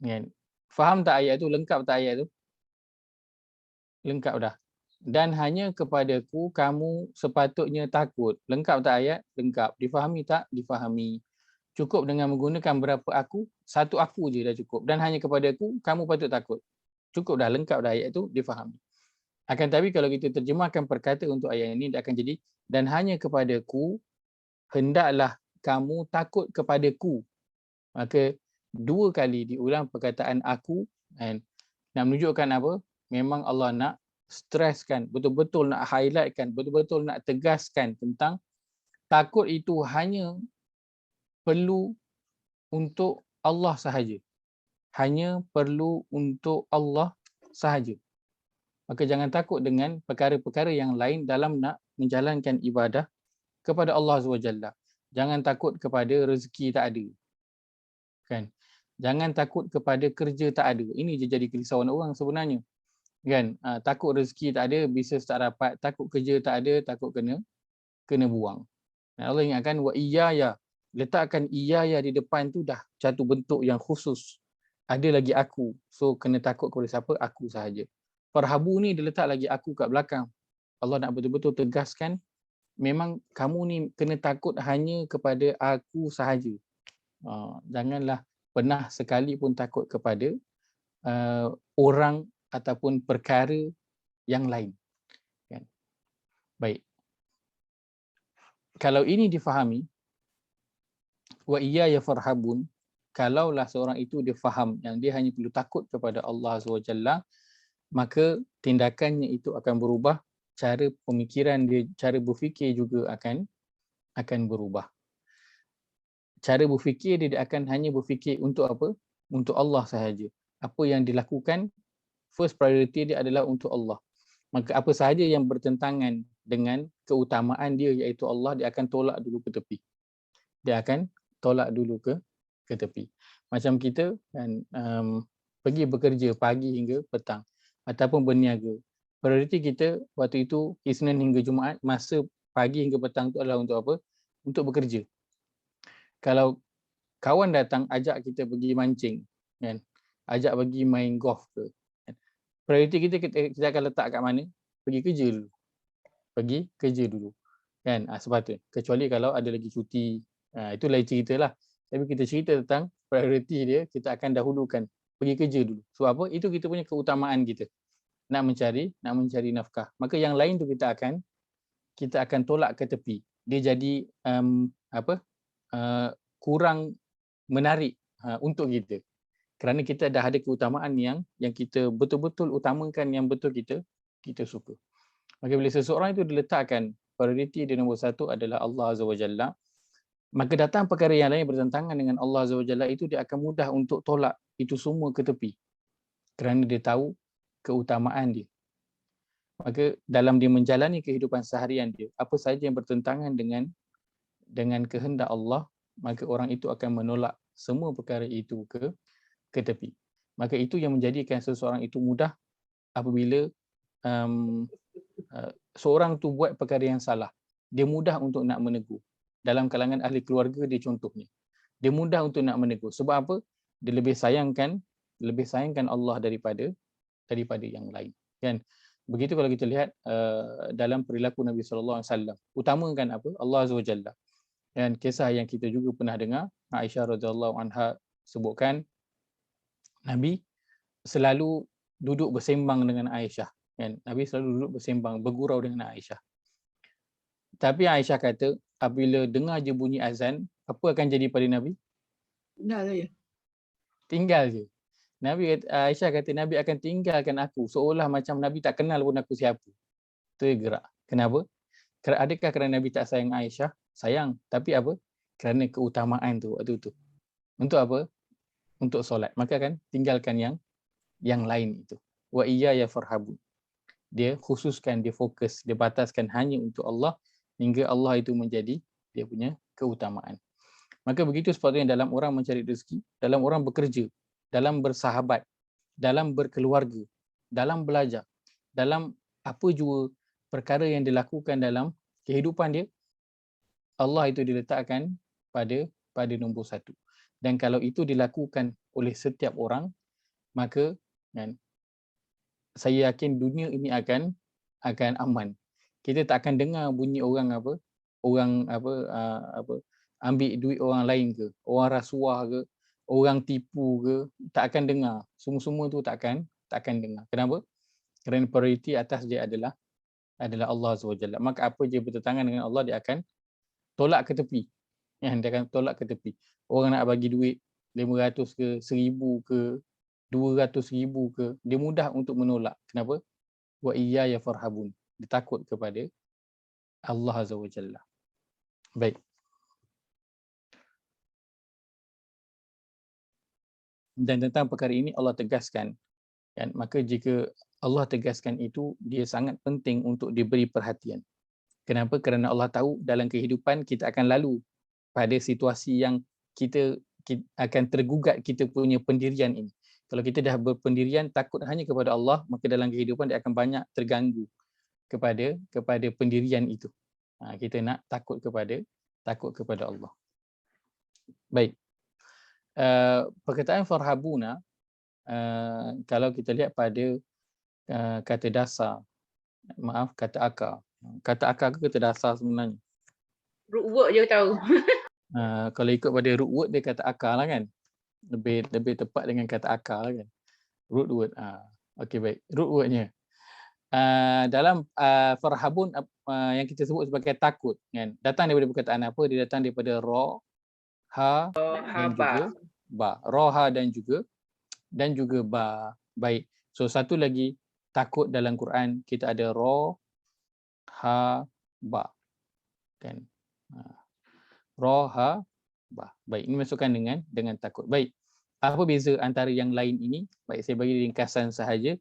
Kan? Faham tak ayat tu? Lengkap tak ayat tu? Lengkap dah. Dan hanya kepadaku kamu sepatutnya takut. Lengkap tak ayat? Lengkap. Difahami tak? Difahami. Cukup dengan menggunakan berapa aku? Satu aku je dah cukup. Dan hanya kepadaku kamu patut takut. Cukup dah, lengkap dah ayat tu, difahami. Akan tapi kalau kita terjemahkan perkata untuk ayat ini, dia akan jadi dan hanya kepadaku hendaklah kamu takut kepadaku. Maka dua kali diulang perkataan aku, and nak menunjukkan apa? Memang Allah nak streskan, betul-betul nak highlightkan, betul-betul nak tegaskan tentang takut itu hanya perlu untuk Allah sahaja. Hanya perlu untuk Allah sahaja. Maka jangan takut dengan perkara-perkara yang lain dalam nak menjalankan ibadah kepada Allah SWT. Jangan takut kepada rezeki tak ada. Kan? Jangan takut kepada kerja tak ada. Ini je jadi kerisauan orang sebenarnya. Kan? Takut rezeki tak ada, bisnes tak dapat, takut kerja tak ada, takut kena buang. Dan Allah ingatkan wa iyaya. Letakkan iyaya di depan tu dah satu bentuk yang khusus. Ada lagi aku. So kena takut kepada siapa? Aku sahaja. Farhabu ni dia letak lagi aku kat belakang. Allah nak betul-betul tegaskan memang kamu ni kena takut hanya kepada aku sahaja. Janganlah pernah sekali pun takut kepada orang ataupun perkara yang lain. Kan? Baik. Kalau ini difahami, wa iyaya farhabun, kalaulah seorang itu dia faham yang dia hanya perlu takut kepada Allah SWT, maka tindakannya itu akan berubah, cara pemikiran dia, cara berfikir juga akan berubah. Cara berfikir dia akan hanya berfikir untuk apa? Untuk Allah sahaja. Apa yang dilakukan, first priority dia adalah untuk Allah. Maka apa sahaja yang bertentangan dengan keutamaan dia iaitu Allah, dia akan tolak dulu ke tepi. Dia akan tolak dulu ke tepi. Macam kita kan pergi bekerja pagi hingga petang ataupun berniaga. Prioriti kita waktu itu Isnin hingga Jumaat, masa pagi hingga petang itu adalah untuk apa? Untuk bekerja. Kalau kawan datang ajak kita pergi mancing, kan? Ajak pergi main golf ke. Kan? Prioriti kita akan letak kat mana? Pergi kerja dulu. Pergi kerja dulu. Kan? Sepatutnya. Kecuali kalau ada lagi cuti. Itu lain cerita lah. Tapi kita cerita tentang prioriti dia, kita akan dahulukan pergi kerja dulu. So apa? Itu kita punya keutamaan kita. Nak mencari nafkah. Maka yang lain tu kita akan tolak ke tepi. Dia jadi kurang menarik untuk kita. Kerana kita dah ada keutamaan yang kita betul-betul utamakan, yang betul kita suka. Maka bila seseorang itu diletakkan prioriti dia nombor satu adalah Allah Azza wa Jalla, maka datang perkara yang lain bertentangan dengan Allah Azza wa Jalla itu dia akan mudah untuk tolak itu semua ke tepi. Kerana dia tahu keutamaan dia. Maka dalam dia menjalani kehidupan seharian dia, apa sahaja yang bertentangan dengan kehendak Allah, maka orang itu akan menolak semua perkara itu ke tepi. Maka itu yang menjadikan seseorang itu mudah apabila seorang tu buat perkara yang salah. Dia mudah untuk nak menegur. Dalam kalangan ahli keluarga dia contohnya. Dia mudah untuk nak menegur. Sebab apa? Dia lebih sayangkan Allah daripada yang lain. Kan? Begitu kalau kita lihat dalam perilaku Nabi SAW. Utamakan apa? Allah Azza wa Jalla. Dan kisah yang kita juga pernah dengar, Aisyah radhiyallahu anha sebutkan Nabi selalu duduk bersembang dengan Aisyah. Kan? Nabi selalu duduk bersembang, bergurau dengan Aisyah. Tapi Aisyah kata, apabila dengar je bunyi azan, apa akan jadi pada Nabi? Dah lah ya. Tinggal je. Aisyah kata, Nabi akan tinggalkan aku. Seolah macam Nabi tak kenal pun aku siapa. Itu dia gerak. Kenapa? Adakah kerana Nabi tak sayang Aisyah? Sayang. Tapi apa? Kerana keutamaan tu waktu tu. Untuk apa? Untuk solat. Maka kan tinggalkan yang lain itu. Wa iyaya farhabun. Dia khususkan, dia fokus, dia bataskan hanya untuk Allah hingga Allah itu menjadi dia punya keutamaan. Maka begitu sepatutnya dalam orang mencari rezeki, dalam orang bekerja, dalam bersahabat, dalam berkeluarga, dalam belajar, dalam apa jua perkara yang dilakukan dalam kehidupan dia, Allah itu diletakkan pada nombor satu. Dan kalau itu dilakukan oleh setiap orang, maka kan, saya yakin dunia ini akan aman. Kita tak akan dengar bunyi orang ambil duit orang lain ke, orang rasuah ke, orang tipu ke, tak akan dengar. Semua tu tak akan dengar. Kenapa? Kerana prioriti atas dia adalah Allah Azza wa Jalla. Maka apa je bertentangan dengan Allah, dia akan tolak ke tepi. Dia akan tolak ke tepi. Orang nak bagi duit 500 ke, 1000 ke, 200,000 ke, dia mudah untuk menolak. Kenapa? Wa iyaya farhabun. Dia takut kepada Allah Azza wa Jalla. Baik. Dan tentang perkara ini Allah tegaskan, kan? Maka jika Allah tegaskan itu, dia sangat penting untuk diberi perhatian. Kenapa? Kerana Allah tahu dalam kehidupan kita akan lalu pada situasi yang kita akan tergugat kita punya pendirian ini. Kalau kita dah berpendirian takut hanya kepada Allah, maka dalam kehidupan dia akan banyak terganggu kepada pendirian itu. Kita nak takut kepada Allah. Baik. Perkataan farhabuna, kalau kita lihat pada kata dasar, kata akar. Kata akar ke kata dasar sebenarnya? Root word je tahu. Kalau ikut pada root word dia kata akar lah kan. Lebih tepat dengan kata akar lah kan. Root word. Okey baik. Root wordnya. Dalam farhabun yang kita sebut sebagai takut kan. Datang daripada perkataan apa? Dia datang daripada ra, ha dan juga ba. Ra, ha dan juga ba. Baik. So satu lagi takut dalam Quran kita ada ra, ha, ba. Kan. Ra, ha, ba. Baik, ini masukkan dengan takut. Baik. Apa beza antara yang lain ini? Baik, saya bagi ringkasan sahaja.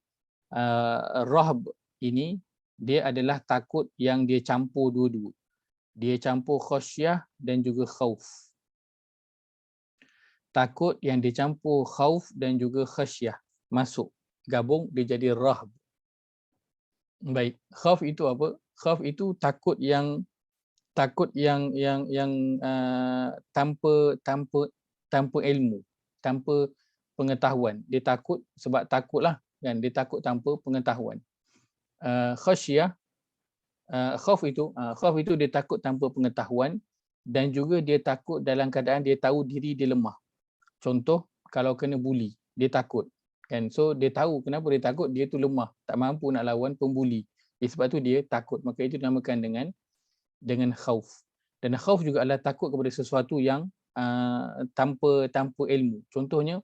Rahb ini dia adalah takut yang dia campur dua-dua. Dia campur khasyah dan juga khauf. Takut yang dia campur khauf dan juga khasyah masuk, gabung dia jadi rahb. Baik, khauf itu apa? Khauf itu takut yang tanpa ilmu, tanpa pengetahuan. Dia takut sebab takutlah kan, dia takut tanpa pengetahuan. Khasyah, khauf itu dia takut tanpa pengetahuan dan juga dia takut dalam keadaan dia tahu diri dia lemah. Contoh kalau kena buli, dia takut kan. So dia tahu kenapa dia takut, dia tu lemah, tak mampu nak lawan pembuli. Sebab tu dia takut. Maka itu dinamakan dengan khauf. Dan khauf juga adalah takut kepada sesuatu yang tanpa ilmu. Contohnya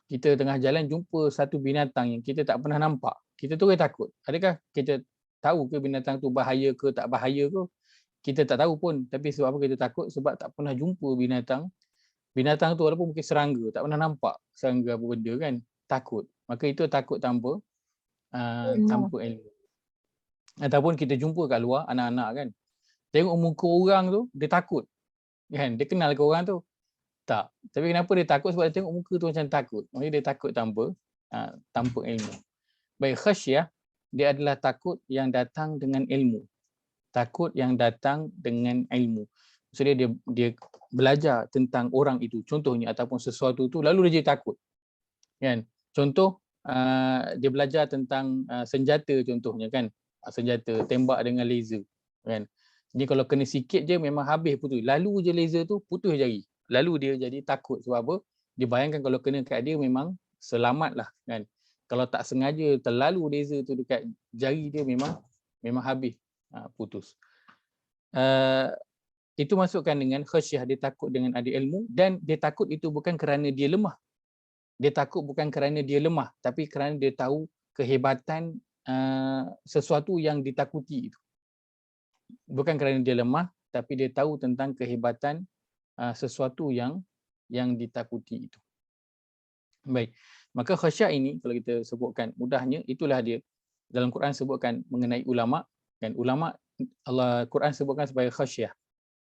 kita tengah jalan jumpa satu binatang yang kita tak pernah nampak, kita terus takut. Adakah kita tahu ke binatang tu bahaya ke tak bahaya ke? Kita tak tahu pun. Tapi sebab apa kita takut? Sebab tak pernah jumpa binatang tu, walaupun mungkin serangga, tak pernah nampak serangga apa benda kan, takut. Maka itu takut tanpa ilmu. Ataupun kita jumpa kat luar anak-anak kan, tengok muka orang tu dia takut kan, dia kenal ke orang tu Tak. Tapi kenapa dia takut? Sebab dia tengok muka tu macam takut. Maksudnya dia takut tanpa ilmu. Baik, khasyah dia adalah takut yang datang dengan ilmu. Takut yang datang dengan ilmu. Maksudnya dia belajar tentang orang itu, contohnya, ataupun sesuatu tu, lalu dia jadi takut. Kan? Contoh, dia belajar tentang senjata contohnya kan. Senjata tembak dengan laser kan. Jadi kalau kena sikit je memang habis putus. Lalu je laser tu putus jari. Lalu dia jadi takut sebab apa? Dia bayangkan kalau kena kat dia memang selamat lah kan. Kalau tak sengaja terlalu laser tu dekat jari dia memang habis putus. Itu masukkan dengan khasyah, dia takut dengan ada ilmu, dan dia takut itu bukan kerana dia lemah. Dia takut bukan kerana dia lemah, tapi kerana dia tahu kehebatan sesuatu yang ditakuti itu. Bukan kerana dia lemah, tapi dia tahu tentang kehebatan sesuatu yang ditakuti itu. Baik, maka khasyah ini kalau kita sebutkan mudahnya, itulah dia. Dalam Quran sebutkan mengenai ulama, kan, ulama Quran sebutkan sebagai khasyah.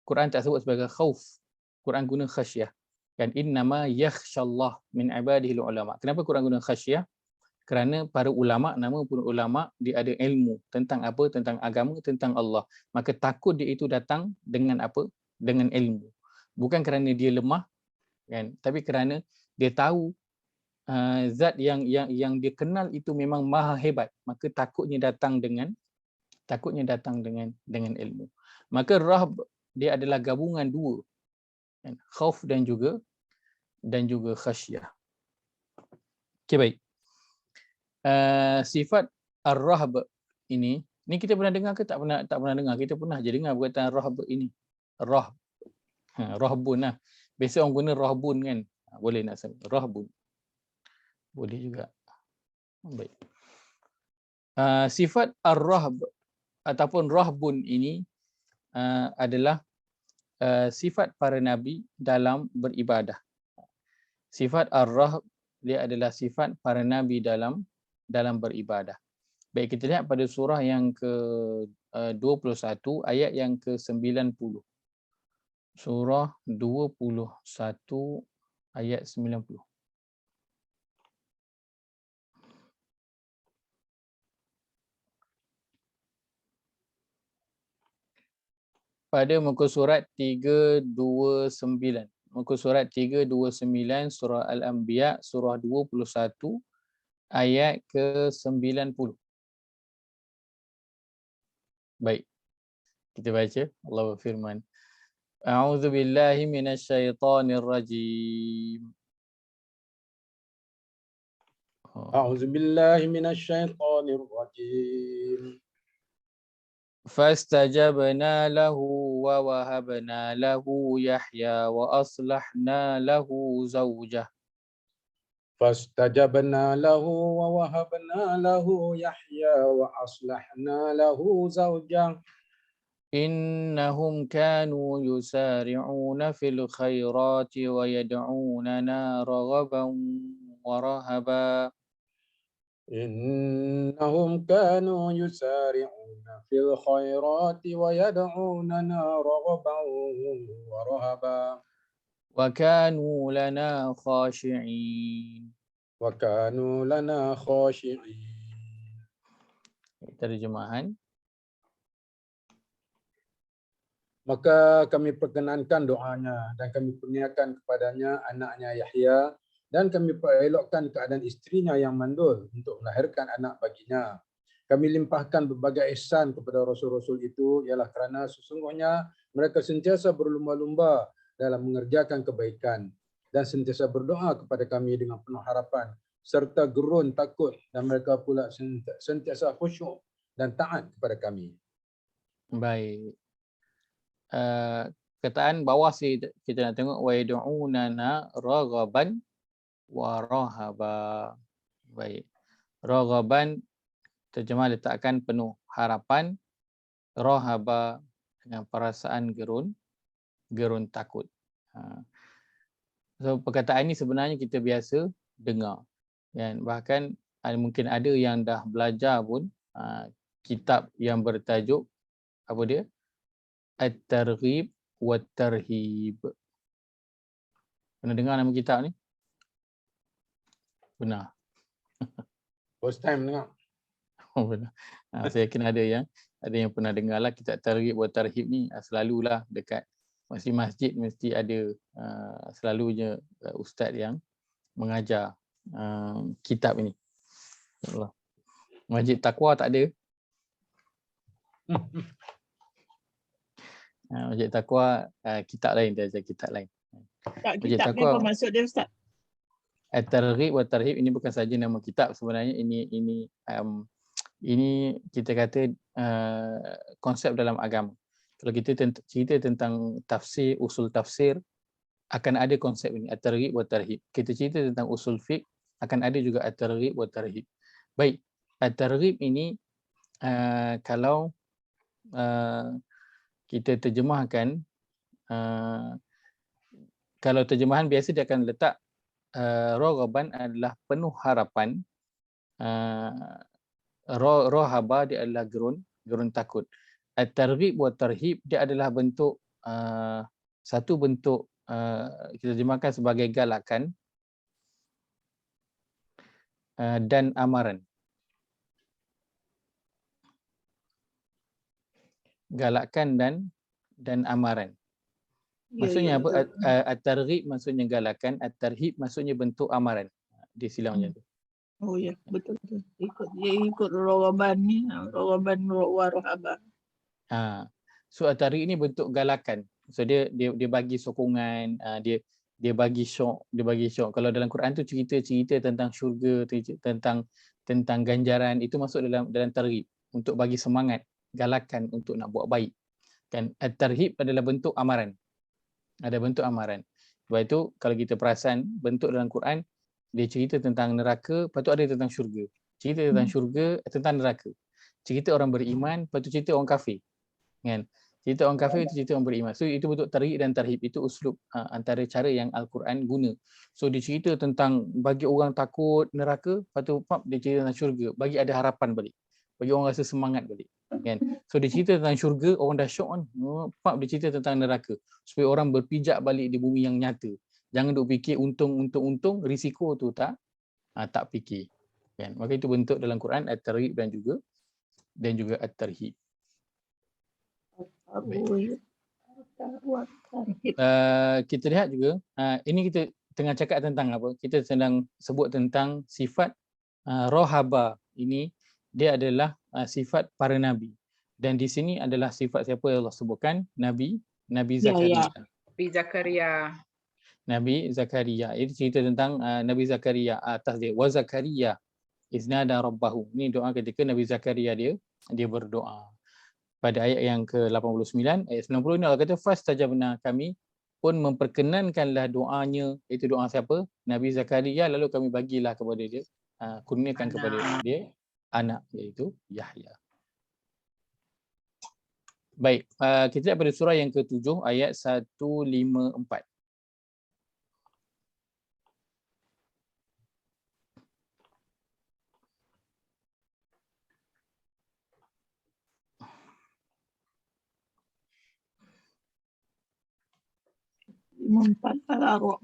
Quran tak sebut sebagai khauf. Quran guna khasyah. Kan, innama yakhshallah min ibadihi ulama. Kenapa Quran guna khasyah? Kerana para ulama, nama pun ulama, dia ada ilmu tentang apa? Tentang agama, tentang Allah. Maka takut dia itu datang dengan apa? Dengan ilmu. Bukan kerana dia lemah, kan, tapi kerana dia tahu zat yang dia kenal itu memang maha hebat. Maka takutnya datang dengan ilmu. Maka rahb dia adalah gabungan dua, kan, khauf dan juga khasyah. Okey, baik. Sifat ar-rahb ini kita pernah dengar ke tak pernah dengar? Kita pernah je dengar perkataan rahb ini. Rahb. Rahbun lah. Biasa orang guna rahbun kan. Boleh nak sebut rahbun. Boleh juga. Baik. Sifat ar-rahb ataupun rahbun ini adalah sifat para nabi dalam beribadah. Sifat ar-rahb dia adalah sifat para nabi dalam beribadah. Baik, kita lihat pada surah yang ke-21 ayat yang ke-90. Surah 21 ayat 90. Pada muka surat 329. Muka surat 329 surah Al-Anbiya surah 21 ayat ke-90. Baik. Kita baca. Allah berfirman. A'udzu billahi minasyaitonir rajim. A'udzu billahi minasyaitonir rajim. فاستجبنا له ووهبنا له يحيى وأصلحنا له زوجه. فاستجبنا له ووهبنا له يحيى وأصلحنا له زوجه. إنهم كانوا يسارعون في الخيرات ويدعوننا رغبا ورهبا. إنهم كانوا يسارعون في الخيرات ويدعوننا رغبا ورهبا. وكانوا لنا خاشعين. وكانوا لنا خاشعين. Terjemahan. Maka kami perkenankan doanya dan kami kurniakan kepadanya anaknya Yahya, dan kami elokkan keadaan isterinya yang mandul untuk melahirkan anak baginya. Kami limpahkan berbagai ihsan kepada rasul-rasul itu ialah kerana sesungguhnya mereka sentiasa berlumba-lumba dalam mengerjakan kebaikan dan sentiasa berdoa kepada kami dengan penuh harapan serta gerun takut, dan mereka pula sentiasa khusyuk dan taat kepada kami. Baik. Kataan bawah kita nak tengok wa yad'unana raghaban wa rahaba. Baik. Raghaban terjemah letakkan penuh harapan, rahaba dengan perasaan gerun takut. So perkataan ini sebenarnya kita biasa dengar. Dan bahkan mungkin ada yang dah belajar pun kitab yang bertajuk apa dia? At-Targhib wa Tarhib. Pernah dengar nama kitab ni? Benar. First time dengar. Oh, benar. Saya yakin ada yang pernah dengar lah kitab Targhib wa Tarhib ni. Selalulah dekat masjid-masjid mesti ada selalunya ustaz yang mengajar kitab ini. Allah. Masjid Taqwa tak ada. Masjid Taqwa kitab lain, dia ajar kitab lain. Tak, Masjid kitab ni apa Taqwa maksud dia Ustaz? At-Targhib wa Tarhib ini bukan saja nama kitab sebenarnya, ini kita kata konsep dalam agama. Kalau kita cerita tentang tafsir, usul tafsir, akan ada konsep ini, At-Targhib wa Tarhib. Kita cerita tentang usul fiqh, akan ada juga At-Targhib wa Tarhib. Baik, At-Targhib ini kalau kita terjemahkan, kalau terjemahan biasa dia akan letak raghaban adalah penuh harapan, rahaba dia adalah gerun takut. At-Targhib wa Tarhib dia adalah bentuk satu bentuk kita terjemahkan sebagai galakan dan amaran. Galakan dan amaran. Maksudnya apa? At-Targhib maksudnya galakan, At-Tarhib maksudnya bentuk amaran. Dia silang macam tu. Oh ya, betul. Ikut raghaban ni, raghaban wa rahaba. So At-Targhib ni bentuk galakan. So dia bagi sokongan, dia bagi syok. Kalau dalam Quran tu cerita tentang syurga, tentang ganjaran, itu masuk dalam targhib, untuk bagi semangat, galakan untuk nak buat baik. Kan At-Tarhib adalah bentuk amaran. Ada bentuk amaran. Sebab itu kalau kita perasan bentuk dalam Quran, dia cerita tentang neraka, lepas tu ada tentang syurga. Cerita tentang syurga, tentang neraka. Cerita orang beriman, lepas tu cerita orang kafir. Kan? Cerita orang kafir itu cerita orang beriman. So itu bentuk targhib dan tarhib. Itu uslub antara cara yang Al-Quran guna. So dia cerita tentang bagi orang takut neraka, lepas tu dia cerita tentang syurga, bagi ada harapan balik. Bagi orang rasa semangat balik. Kan? So dia cerita tentang syurga, orang dah syok kan. Dia cerita tentang neraka, supaya orang berpijak balik di bumi yang nyata. Jangan duk fikir untung, risiko tu tak fikir. Kan? Maka itu bentuk dalam Quran At-Targhib dan juga At-Tarhib. Kita lihat juga, ini kita tengah cakap tentang apa? Kita sedang sebut tentang sifat rohaba. Ini dia adalah sifat para nabi. Dan di sini adalah sifat siapa yang Allah sebutkan? Nabi Zakaria. Nabi Zakaria. Ini cerita tentang Nabi Zakaria atas dia. Wa Zakaria iznada rabbahu. Ini doa ketika Nabi Zakaria dia berdoa. Pada ayat yang ke-89, ayat 90 ni Allah kata fastajabna, kami pun memperkenankanlah doanya. Itu doa siapa? Nabi Zakaria, lalu kami bagilah kepada dia, kurniakan kepada dia anak, iaitu Yahya. Baik, kita lihat pada surah yang ke-7 ayat 154. Al-A'raf.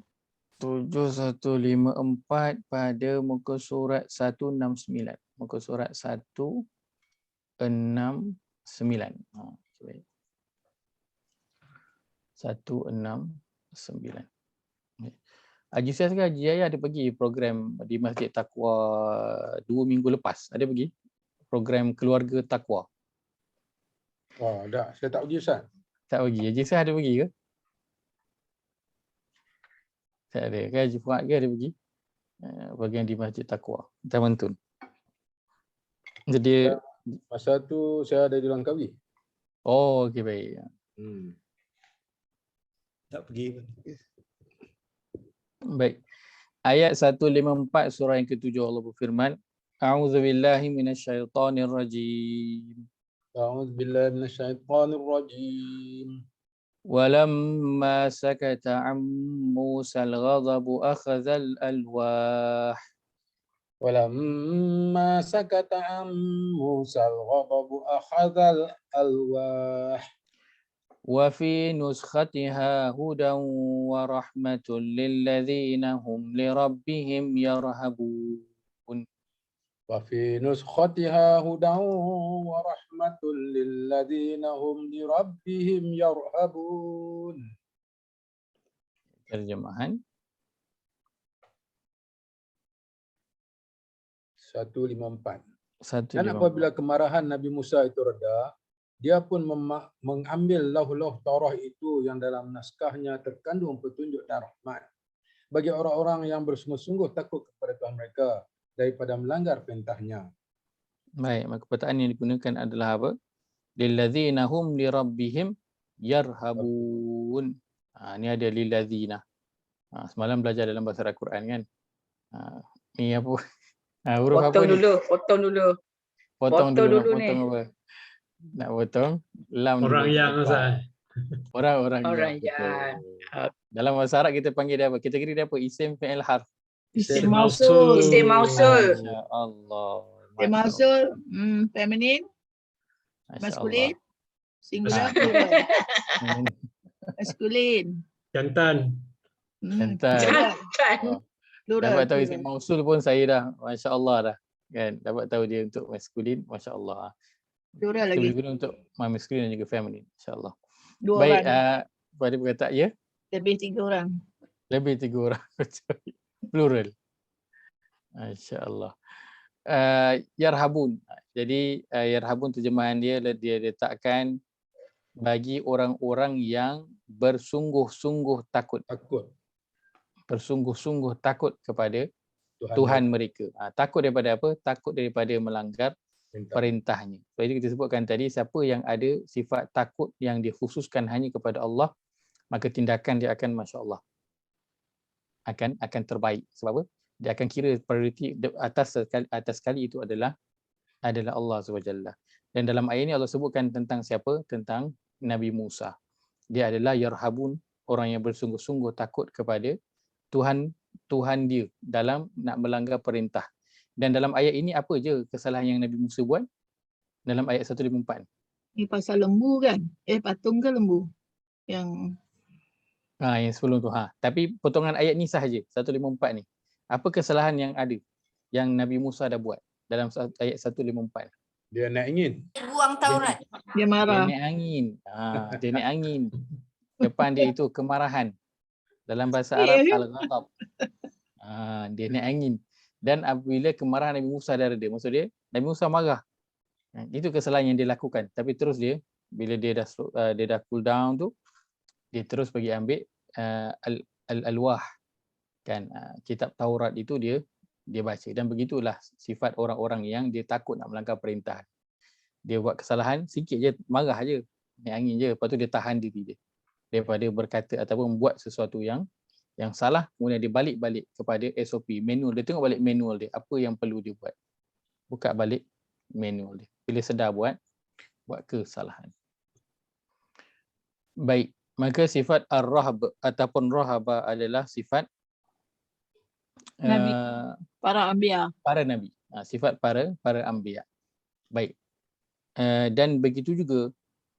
7154 pada muka surat 169. Muka surat 169. Baik. 169. Haji Syaz ke Haji Yahya ada pergi program di Masjid Taqwa 2 minggu lepas? Ada pergi? Program keluarga Taqwa. Oh, tak. Saya tak pergi Ustaz. Tak pergi. Haji Syaz ada pergi ke? Tak ada. Kan Haji Fuad ke ada pergi? Bagian di Masjid Taqwa, Taman Tun. Jadi masa tu saya ada di Langkawi. Oh, okey, baik. Tak pergi. Baik. Ayat 154 surah yang ke-7 Allah berfirman, A'udzubillahi minasyaitonir rajim. A'udzubillahi minasyaitonir rajim. Walamma sakata 'an Musa al-ghadab akhadha al-alwah. Walamma sakata 'an Musa al-ghadab akhadha al-alwah. wa fi nuskhatiha hudan wa rahmatun lilladzina hum li rabbihim yarhabun. Wa fi nuskhatiha hudan wa rahmatul lilladzina hum li rabbihim yarhabun. Terjemahan 154. 154. Dan apabila kemarahan Nabi Musa itu reda, dia pun mengambil lauh-lauh Taurah itu yang dalam naskahnya terkandung petunjuk dan rahmat bagi orang-orang yang bersungguh-sungguh takut kepada Tuhan mereka daripada melanggar perintahnya. Baik, maka perkataan yang digunakan adalah apa? Lilladzina hum li rabbihim yarhabun. Ni ada lilladzina. Semalam belajar dalam bahasa Al-Quran kan. Ni apa? Huruf apa Potong ni? dulu, potong dulu. Potong potong dulu, nak dulu potong ni. apa? Nak potong lam dulu. Orang yang Apa? Ustaz. Orang Orang yang. yang. Betul. Dalam bahasa Arab kita panggil dia apa? Kita kira dia apa? Isim fi'il harf. Isim Mausul. mausul. Isim mausul. Masya-Allah. Isim mausul, feminine, maskulin, singular, plural. Maskulin. Jantan. Jantan. Jantan. Plural. Dapat tahu plural. isim mausul pun saya dah masya-Allah dah. Kan? Dapat tahu dia untuk maskulin, masya-Allah. Plural Kita boleh lagi. guna untuk maskulin dan juga feminin, insya-Allah. Dua Baik, orang. pada perkataan ya, Lebih 3 orang. lebih 3 orang. Plural. Masya-Allah. Yarhabun. Jadi yarhabun terjemahan dia letakkan bagi orang-orang yang bersungguh-sungguh takut. Bersungguh-sungguh takut kepada Tuhan mereka. Takut daripada apa? Takut daripada melanggar perintahnya. Sebab itu kita sebutkan tadi, siapa yang ada sifat takut yang dikhususkan hanya kepada Allah, maka tindakan dia akan masya-Allah akan terbaik. Sebab apa? Dia akan kira prioriti atas sekali itu adalah Allah SWT. Dan dalam ayat ini Allah sebutkan tentang siapa? Tentang Nabi Musa. Dia adalah yarhabun, orang yang bersungguh-sungguh takut kepada Tuhan dia dalam nak melanggar perintah. Dan dalam ayat ini apa je kesalahan yang Nabi Musa buat? Dalam ayat 154. Ni pasal lembu kan? Patung ke lembu? Yang Yang sebelum tu. Tapi potongan ayat ni sahaja, 154 ni. Apa kesalahan yang ada yang Nabi Musa dah buat dalam ayat 154? Dia naik angin. Buang Taurat. dia Dia marah. naik angin. Dia naik angin. Depan dia itu kemarahan. Dalam bahasa Arab al-ghadab. Dia naik angin. Dan apabila kemarahan Nabi Musa dah reda, maksud dia Nabi Musa marah. Itu kesalahan yang dia lakukan. Tapi terus dia bila dia dah cool down tu, dia terus pergi ambil al-alwah kan, kitab Taurat itu dia baca. Dan begitulah sifat orang-orang yang dia takut nak melanggar perintah. Dia buat kesalahan sikit je, marah je, naik angin je, lepas tu dia tahan diri dia daripada berkata ataupun buat sesuatu yang salah. Kemudian dia balik kepada SOP, manual. Dia tengok balik manual dia, apa yang perlu dia buat, buka balik manual dia bila sedar buat kesalahan. Baik, maka sifat ar-rahb ataupun rahaba adalah sifat Nabi. Para anbiya. Para nabi. Sifat para anbiya. Baik. Dan begitu juga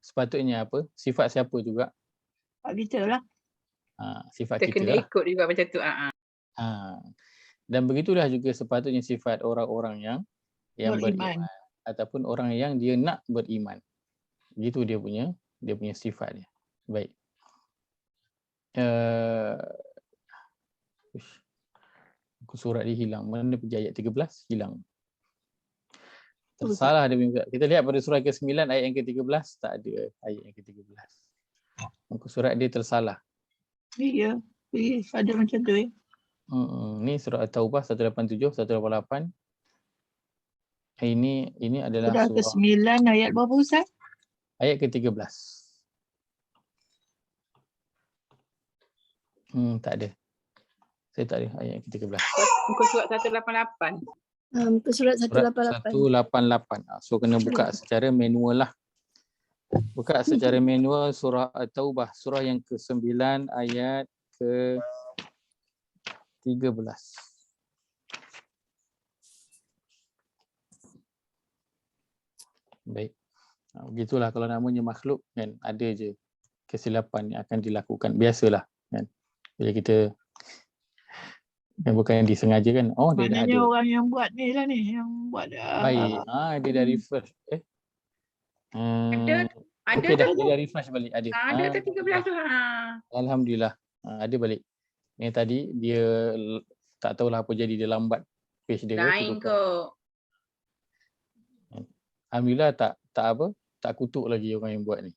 sepatutnya apa? Sifat siapa juga? Kita lah. Sifat Kita kita kena lah. ikut juga macam tu. Dan begitulah juga sepatutnya sifat orang-orang yang beriman ataupun orang yang dia nak beriman. Begitu dia punya sifat dia. Baik. Surat dia hilang. Mana pergi ayat 13? Hilang. Tersalah dia punya. Kita lihat pada surah ke-9 ayat yang ke-13, tak ada ayat yang ke-13. Muka surat dia tersalah. Iya, ada macam tu ya. Ni surah At-Taubah 187, 188. Ini adalah Surah ke-9 ayat berapa Ustaz? Ayat ke-13. Tak ada. Saya tak ada ayat ke-13. Muka surat 188. Muka surat 188. 188. So kena buka secara manual lah. Buka secara manual surah At-Taubah, surah yang ke-9 ayat ke-13. Baik. Begitulah kalau namanya makhluk kan, ada je kesilapan yang akan dilakukan. Biasalah kan. Bila kita bukan disengaja kan. Oh, dia dah Maknanya ada. orang yang buat ni lah ni, yang buat Baik. Dia dah refresh. Ada Okey dah, tak dia tu? dah refresh balik. Ada. Ada tak 13 tu? Alhamdulillah. Ada balik. Yang tadi dia tak tahulah apa jadi, dia lambat page dia Lain tukar. kot. Alhamdulillah tak kutuk lagi orang yang buat ni.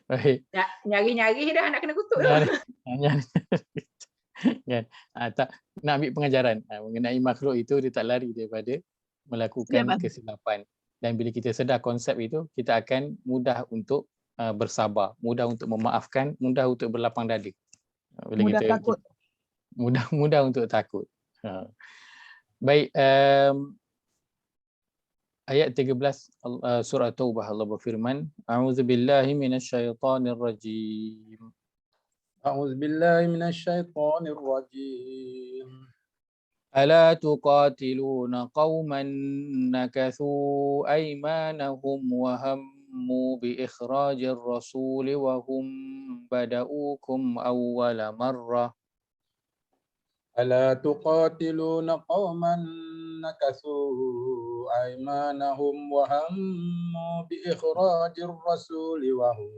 Baik. Nyari-nyari dah nak kena kutuk tu. Nyari. Kan? Tak nak ambil pengajaran mengenai makhluk itu, dia tak lari daripada melakukan kesilapan. Dan bila kita sedar konsep itu, kita akan mudah untuk bersabar, mudah untuk memaafkan, mudah untuk berlapang dada. Bila mudah takut. Mudah untuk takut. Baik, ayat 13 surah Taubah, Allah berfirman, A'udzubillahi minasyaitonir rajim. A'udzubillahi minasyaitonir rajim. ألا تقاتلون قوما نكثوا أيمانهم وهموا بإخراج الرسول وهم بدؤوكم أول مرة ألا تقاتلون قوما نكثوا أيمانهم وهموا بإخراج الرسول وهم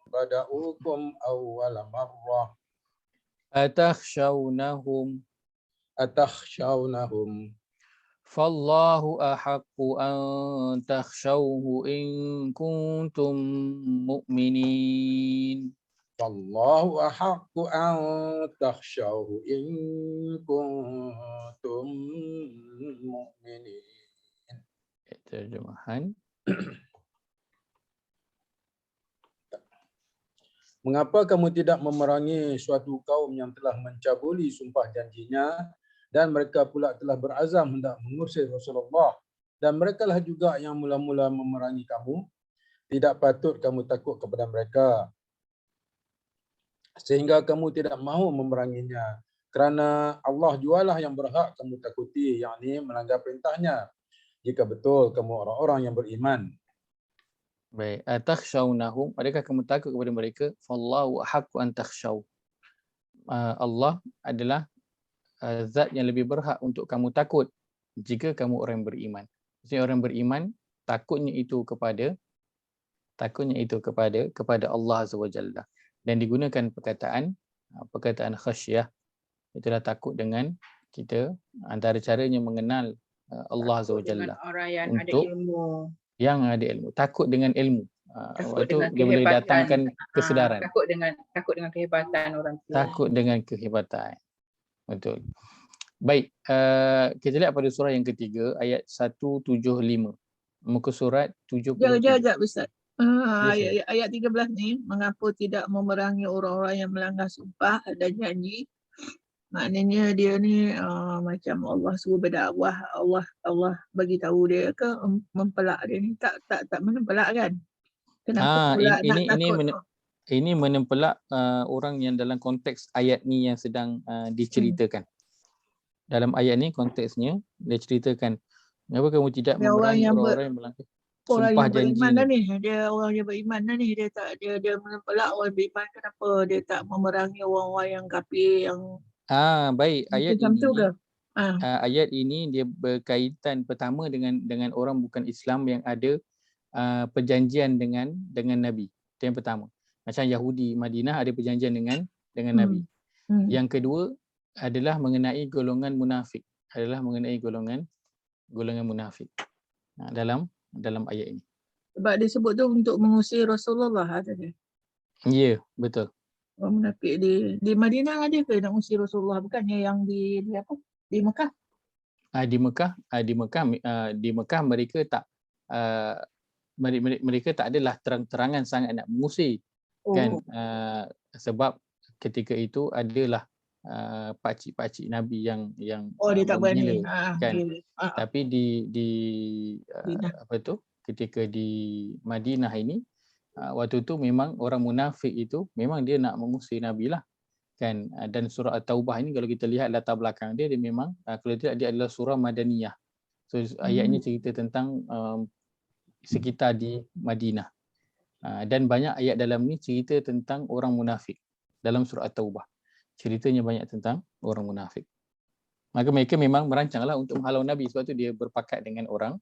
بدؤوكم أول مرة أتخشونهم فالله أحق أن تخشوه إن كنتم مؤمنين فالله أحق أن تخشوه إن كنتم مؤمنين. Terjemahan. Mengapa kamu tidak memerangi suatu kaum yang telah mencabuli sumpah janjinya dan mereka pula telah berazam hendak mengusir Rasulullah, dan merekalah juga yang mula-mula memerangi kamu? Tidak patut kamu takut kepada mereka sehingga kamu tidak mahu memeranginya, kerana Allah jualah yang berhak kamu takuti, yakni melanggar perintahnya, jika betul kamu orang-orang yang beriman. Baik, atakhshawnahum, adakah kamu takut kepada mereka? Fallahu ahaqqu an takhshaw. Allah adalah zat yang lebih berhak untuk kamu takut jika kamu orang beriman. Maksudnya orang beriman takutnya itu kepada Allah Azza wa Jalla. Dan digunakan perkataan khasyah, itulah takut dengan kita, antara caranya mengenal Allah Azza wa Jalla. Orang yang ada untuk ilmu. Yang ada ilmu, takut dengan ilmu. Takut Itu dengan dia boleh kehebatan. datangkan kesedaran. Takut dengan kehebatan orang tu. Takut dengan kehebatan. Betul. Baik, kita lihat pada surah yang ketiga, ayat 175. Muka surat 77. Sekejap Ustaz. Ayat 13 ni, mengapa tidak memerangi orang-orang yang melanggar sumpah dan janji. Maknanya dia ni macam Allah suruh berdakwah, Allah bagi tahu dia ke mempelak dia ni tak menempelak kan. Kenapa pula nak takut? Ini menempelak orang yang dalam konteks ayat ni yang sedang diceritakan. Dalam ayat ni konteksnya dia ceritakan, kenapa kamu tidak memerangi orang yang melanggar sumpah janji. Dia orang yang beriman dah ni, dia menempelak orang beriman, kenapa dia tak memerangi orang-orang yang kafir yang baik, ayat macam ini tu ke? Ayat ini dia berkaitan pertama dengan orang bukan Islam yang ada perjanjian dengan Nabi. Itu yang pertama. Macam Yahudi Madinah ada perjanjian dengan Nabi. Yang kedua adalah mengenai golongan munafik. Golongan munafik. Dalam ayat ini. Sebab dia sebut tu untuk mengusir Rasulullah ada dia. Ya, betul. Orang munafik di Madinah ada ke nak usir Rasulullah, bukannya yang di Mekah? Di Mekah mereka tak mereka tak adalah terang-terangan sangat nak mengusir kan, sebab ketika itu adalah pakcik-pakcik Nabi yang dia tak berani kan. Tapi ketika di Madinah ini, waktu tu memang orang munafik itu memang dia nak mengusir Nabi lah kan. Dan surah At-Taubah ini kalau kita lihat latar belakang dia memang kalau tidak dia adalah surah Madaniyah. So ayatnya cerita tentang sekitar di Madinah. Dan banyak ayat dalam ni cerita tentang orang munafik. Dalam surah At-Taubah ceritanya banyak tentang orang munafik. Maka mereka memang merancanglah untuk menghalau Nabi, sebab tu dia berpakat dengan orang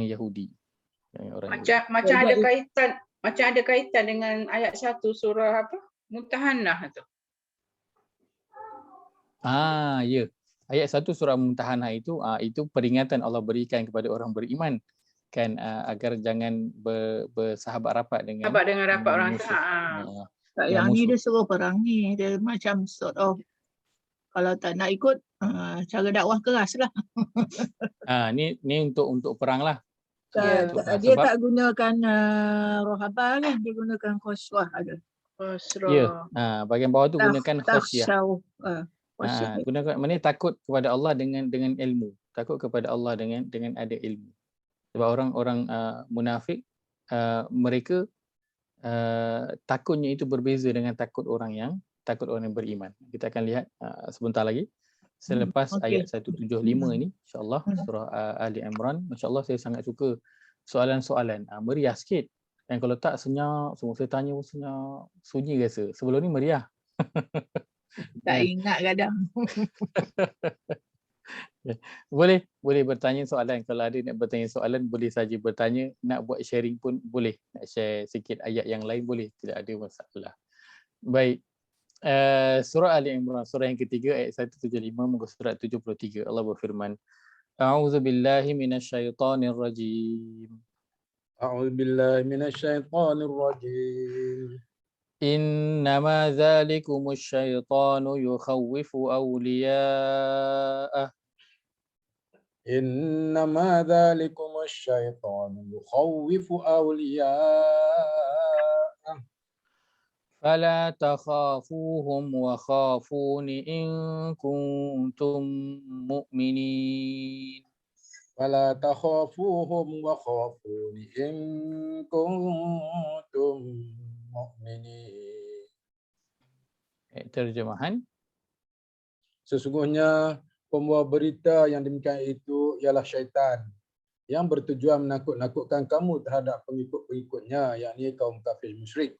Yahudi. Macam ada kaitan dengan ayat 1 surah apa? Mumtahanah tu. Ya. Ayat 1 surah Mumtahanah itu peringatan Allah berikan kepada orang beriman kan, agar jangan bersahabat rapat dengan orang musuh. Yang ni dia suruh perangi, dia macam sort of kalau tak nak ikut cara dakwah keras lah. Ni untuk perang lah. Dia tak gunakan rohabah kan, dia gunakan khoswah ada. Ya, bahagian bawah tu gunakan khasyah. Gunakan mana takut kepada Allah dengan ilmu. Takut kepada Allah dengan ada ilmu. Sebab orang-orang munafik mereka takutnya itu berbeza dengan takut orang yang beriman. Kita akan lihat sebentar lagi selepas ayat 175 ini, insya-Allah, surah Ali Imran. Masya-Allah, saya sangat suka soalan-soalan meriah sikit. Dan kalau tak senyap, semua saya tanya pun senyap, sunyi rasa. Sebelum ni meriah. Tak ingat kadang. Boleh bertanya soalan. Kalau ada nak bertanya soalan, boleh saja bertanya. Nak buat sharing pun boleh. Nak share sikit ayat yang lain boleh. Tidak ada masalah. Baik. Surah Ali Imran, surah yang ketiga, ayat 175 muka surat 73. Allah berfirman, A'udzubillahi minasyaitonir rajim. A'udzubillahi minasyaitonir rajim. Innama dzalikumus syaitanu yukhawwifu awliya'ah. Innama dzalikumus syaitanu yukhawwifu awliya'ah. Fala takhafuhum wa khafuni in kuntum mu'minin. Fala takhafuhum wa khafuni in kuntum mu'minin. Terjemahan. Sesungguhnya pembawa berita yang demikian itu ialah syaitan yang bertujuan menakut-nakutkan kamu terhadap pengikut-pengikutnya, yakni kaum kafir musyrik.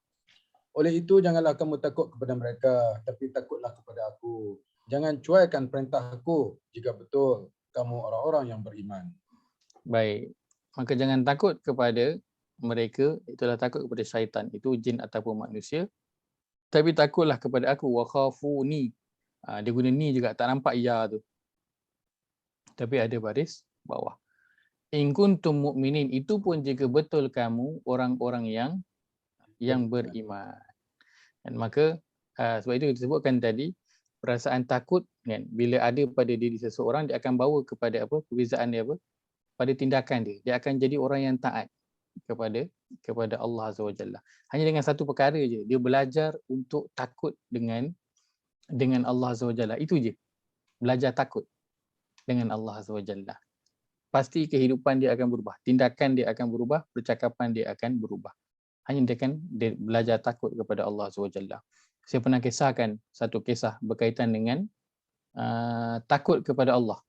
Oleh itu janganlah kamu takut kepada mereka, tapi takutlah kepada aku. Jangan cuaikan perintah aku jika betul kamu orang-orang yang beriman. Baik. Maka jangan takut kepada mereka, itulah takut kepada syaitan, itu jin ataupun manusia. Tapi takutlah kepada aku, wa khafuni. Dia guna ni juga, tak nampak ya tu. Tapi ada baris bawah. In kuntum mu'minin, itu pun jika betul kamu orang-orang yang beriman. Dan maka sebab itu disebutkan tadi, perasaan takut kan, bila ada pada diri seseorang, dia akan bawa kepada apa? Perbezaan dia apa? Pada tindakan dia. Dia akan jadi orang yang taat kepada Allah Azza wa Jalla. Hanya dengan satu perkara je, dia belajar untuk takut dengan Allah Azza wa Jalla. Itu je. Belajar takut dengan Allah Azza wa Jalla. Pasti kehidupan dia akan berubah, tindakan dia akan berubah, percakapan dia akan berubah. Hanya dia belajar takut kepada Allah Azza wa Jalla. Saya pernah kisahkan satu kisah berkaitan dengan takut kepada Allah.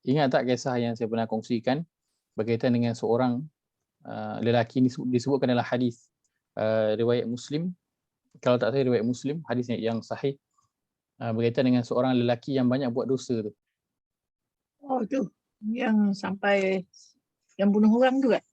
Ingat tak kisah yang saya pernah kongsikan berkaitan dengan seorang lelaki, ini disebutkan dalam hadis riwayat Muslim. Kalau tak salah riwayat Muslim, hadis yang sahih, berkaitan dengan seorang lelaki yang banyak buat dosa tu. Oh tu, yang sampai yang bunuh orang tu kan?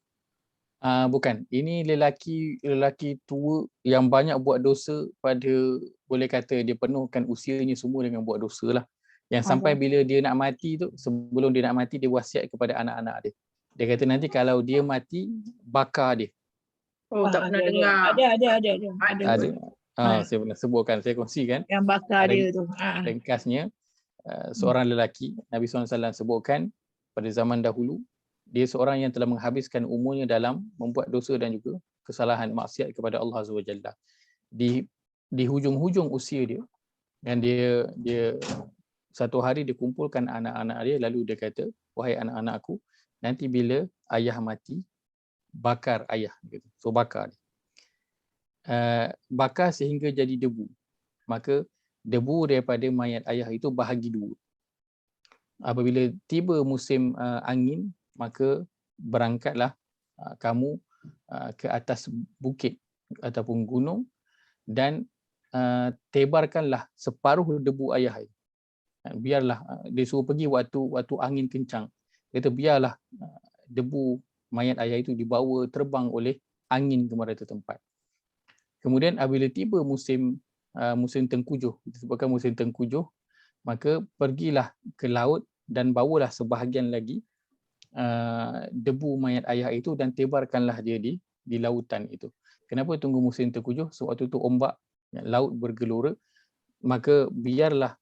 Bukan. Ini lelaki tua yang banyak buat dosa, pada boleh kata dia penuhkan usianya semua dengan buat dosa lah. Yang sampai bila dia nak mati tu, sebelum dia nak mati, dia wasiat kepada anak-anak dia. Dia kata nanti kalau dia mati, bakar dia. Oh, tak pernah dengar. Ada. Saya pernah sebutkan, saya kongsikan. Yang bakar dia tu. Ringkasnya, seorang lelaki, Nabi SAW sebutkan pada zaman dahulu, dia seorang yang telah menghabiskan umurnya dalam membuat dosa dan juga kesalahan maksiat kepada Allah Azza wa Jalla. Di hujung-hujung usia dia, dan dia satu hari dia kumpulkan anak-anak dia, lalu dia kata, wahai anak-anakku, nanti bila ayah mati, bakar ayah. So bakar dia. Bakar sehingga jadi debu. Maka debu daripada mayat ayah itu bahagi dua. Apabila tiba musim angin, maka berangkatlah kamu ke atas bukit ataupun gunung dan tebarkanlah separuh debu ayah itu. Biarlah dia suruh pergi waktu angin kencang. Dia kata biarlah debu mayat ayah itu dibawa terbang oleh angin ke mana-mana tempat. Kemudian apabila tiba musim tengkujuh, disebutkan musim tengkujuh, maka pergilah ke laut dan bawalah sebahagian lagi debu mayat ayah itu dan tebarkanlah dia di lautan itu. Kenapa tunggu musim tengkujuh? Sebab waktu itu ombak laut bergelora, maka biarlah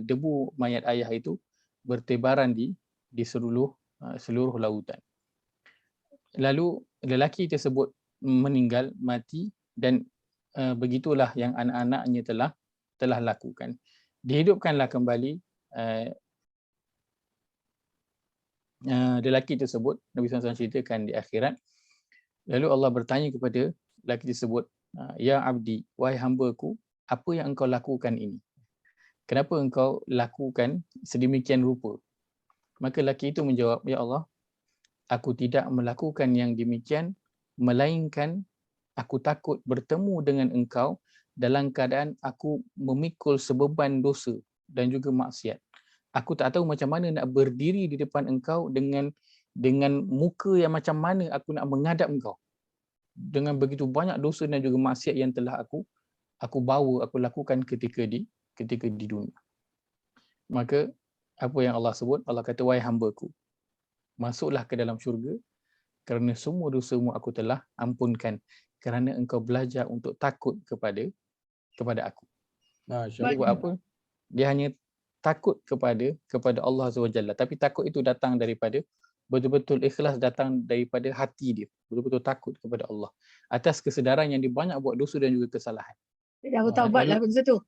debu mayat ayah itu bertebaran di seluruh lautan. Lalu lelaki tersebut meninggal, mati, dan begitulah yang anak-anaknya telah lakukan. Dihidupkanlah kembali lelaki tersebut. Nabi SAW ceritakan di akhirat. Lalu Allah bertanya kepada lelaki tersebut, ya abdi, wahai hamba-Ku, apa yang engkau lakukan ini? Kenapa engkau lakukan sedemikian rupa? Maka lelaki itu menjawab, ya Allah, aku tidak melakukan yang demikian, melainkan aku takut bertemu dengan engkau dalam keadaan aku memikul sebeban dosa dan juga maksiat. Aku tak tahu macam mana nak berdiri di depan engkau dengan muka yang macam mana aku nak menghadap engkau. Dengan begitu banyak dosa dan juga maksiat yang telah aku lakukan ketika di dunia. Maka apa yang Allah sebut? Allah kata, wahai hamba-Ku, masuklah ke dalam syurga kerana semua dosamu aku telah ampunkan kerana engkau belajar untuk takut kepada aku. Jadi buat apa? Dia hanya takut kepada Allah SWT, tapi takut itu datang daripada betul-betul ikhlas, datang daripada hati dia, betul-betul takut kepada Allah atas kesedaran yang dia banyak buat dosa dan juga kesalahan. Dia aku taubat lah masa tu.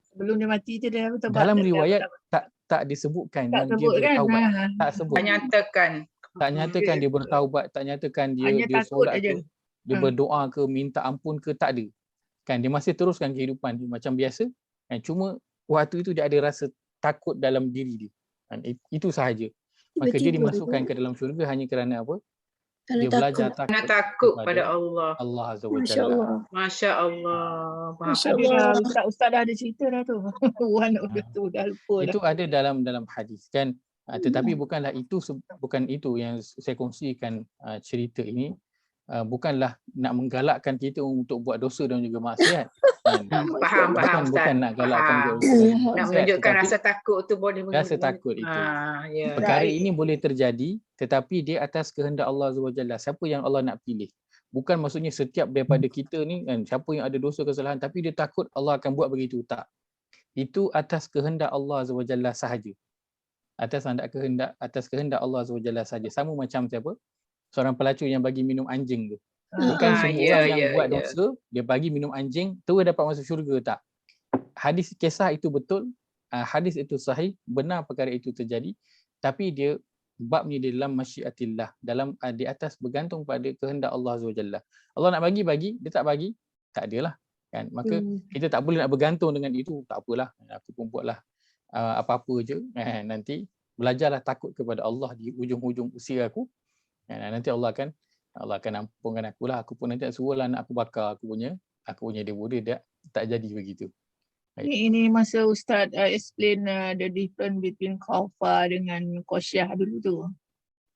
Sebelum dia mati tu dia taubat. Dalam riwayat tak disebutkan yang dia bertaubat. Tak sebut. Tak nyatakan dia bertaubat, tak nyatakan dia solat ke, dia berdoa ke, minta ampun ke, tak ada. Kan dia masih teruskan kehidupan dia macam biasa. Kan cuma waktu itu dia ada rasa takut dalam diri dia. Kan itu sahaja. Maka dia dimasukkan ke dalam syurga hanya kerana apa? Dia belajar takut pada Allah. Allah Azza wa Masya Jalla. Allah. Masya Allah. Masya Allah. Ustaz dah ada cerita dah tu. Tu dah lupa dah. Itu ada dalam hadis kan. Tetapi bukan itu yang saya kongsikan cerita ini. Bukanlah nak menggalakkan kita untuk buat dosa dan juga maksiat. Faham Bukan nak galakkan nak menunjukkan rasa takut tu boleh rasa takut itu. Perkara ini boleh terjadi tetapi dia atas kehendak Allah Azza wa Jalla. Siapa yang Allah nak pilih. Bukan maksudnya setiap daripada kita ni kan, siapa yang ada dosa kesalahan tapi dia takut Allah akan buat begitu, tak. Itu atas kehendak Allah Azza wa Jalla sahaja. Atas kehendak Allah Azza wa Jalla sahaja. Sama macam siapa? Seorang pelacur yang bagi minum anjing tu. Bukan semua orang yang buat dosa, dia bagi minum anjing, terus dapat masuk syurga, tak. Hadis kisah itu betul, hadis itu sahih, benar perkara itu terjadi, tapi dia babnya di dalam masyiatillah, dalam di atas bergantung pada kehendak Allah Azza wa Jalla. Allah nak bagi, dia tak bagi, tak adalah. Kan? Maka kita tak boleh nak bergantung dengan itu, tak apalah, aku pun buatlah apa-apa je. Nanti belajarlah takut kepada Allah di ujung-ujung usia aku. Nanti Allah akan ampunkan aku lah. Aku pun nanti suruhlah nak aku bakar aku punya debu dia, tak jadi begitu. Ini masa Ustaz explain the difference between khawfa dengan khosyah dulu tu.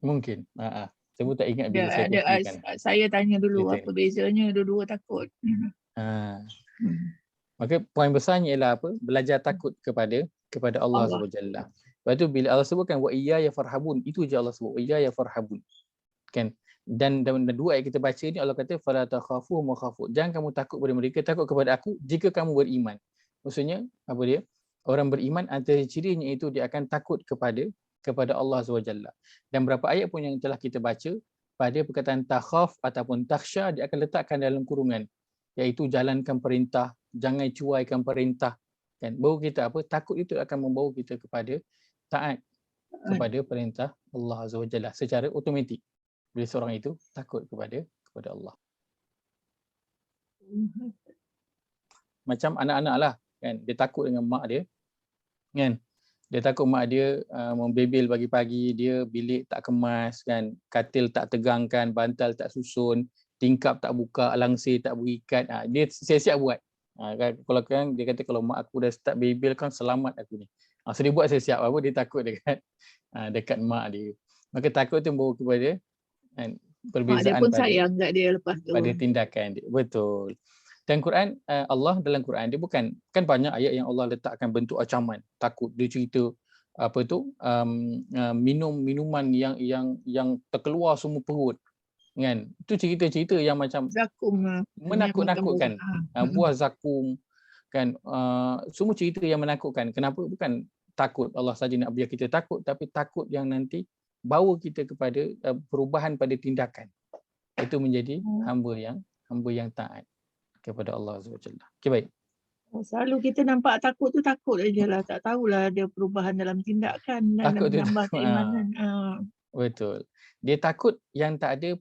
Mungkin. Saya pun tak ingat bila saya kongsikan. Saya tanya dulu Betul. apa bezanya dua-dua takut. Maka poin besarnya ialah apa? Belajar takut kepada Allah Subhanahu wa Taala. Lepas tu bila Allah sebutkan wa iyaya farhabun, itu je Allah sebut wa iyaya farhabun. Kan? Dan dua ayat kita baca ni Allah kata fala takhafu wa khafu. Jangan kamu takut kepada mereka, takut kepada aku jika kamu beriman. Maksudnya apa dia? Orang beriman antara cirinya itu dia akan takut kepada Allah Azza wa Jalla. Dan berapa ayat pun yang telah kita baca pada perkataan takhaf ataupun takhsha, dia akan letakkan dalam kurungan, iaitu jalankan perintah, jangan cuaikan perintah. Kan? Baru kita apa? Takut itu akan membawa kita kepada taat kepada perintah Allah Azza wa Jalla secara automatik. Bila seorang itu takut kepada Allah. Macam anak-anak lah, kan? Dia takut dengan mak dia, kan? Dia takut mak dia membebel pagi-pagi, dia bilik tak kemas kan, katil tak tegangkan, bantal tak susun, tingkap tak buka, langsir tak berikat. Dia siap-siap buat. Kalau kan dia kata kalau mak aku dah start bebel kan selamat aku ni. So dia buat siap-siap apa dia takut dekat mak dia. Maka takut tu membawa kepada Mak dia perbezaan pun sayang kat dia lepas tu. pada tindakan dia. Betul. Dan Quran, Allah dalam Quran dia bukan, kan banyak ayat yang Allah letakkan bentuk ancaman, takut. Dia cerita apa tu, minum minuman yang terkeluar semua perut, kan? Itu cerita-cerita yang macam Zakum menakut-nakutkan. Buah zakum, kan? Semua cerita yang menakutkan. Kenapa? Bukan takut Allah saja nak biar kita takut, tapi takut yang nanti bawa kita kepada perubahan pada tindakan. Itu menjadi hamba yang taat kepada Allah SWT. Okay, baik. Selalu kita nampak takut tu takut aja lah. Tak tahulah ada perubahan dalam tindakan dan Takut tu menambah takut. keimanan. Betul. Dia takut yang tak ada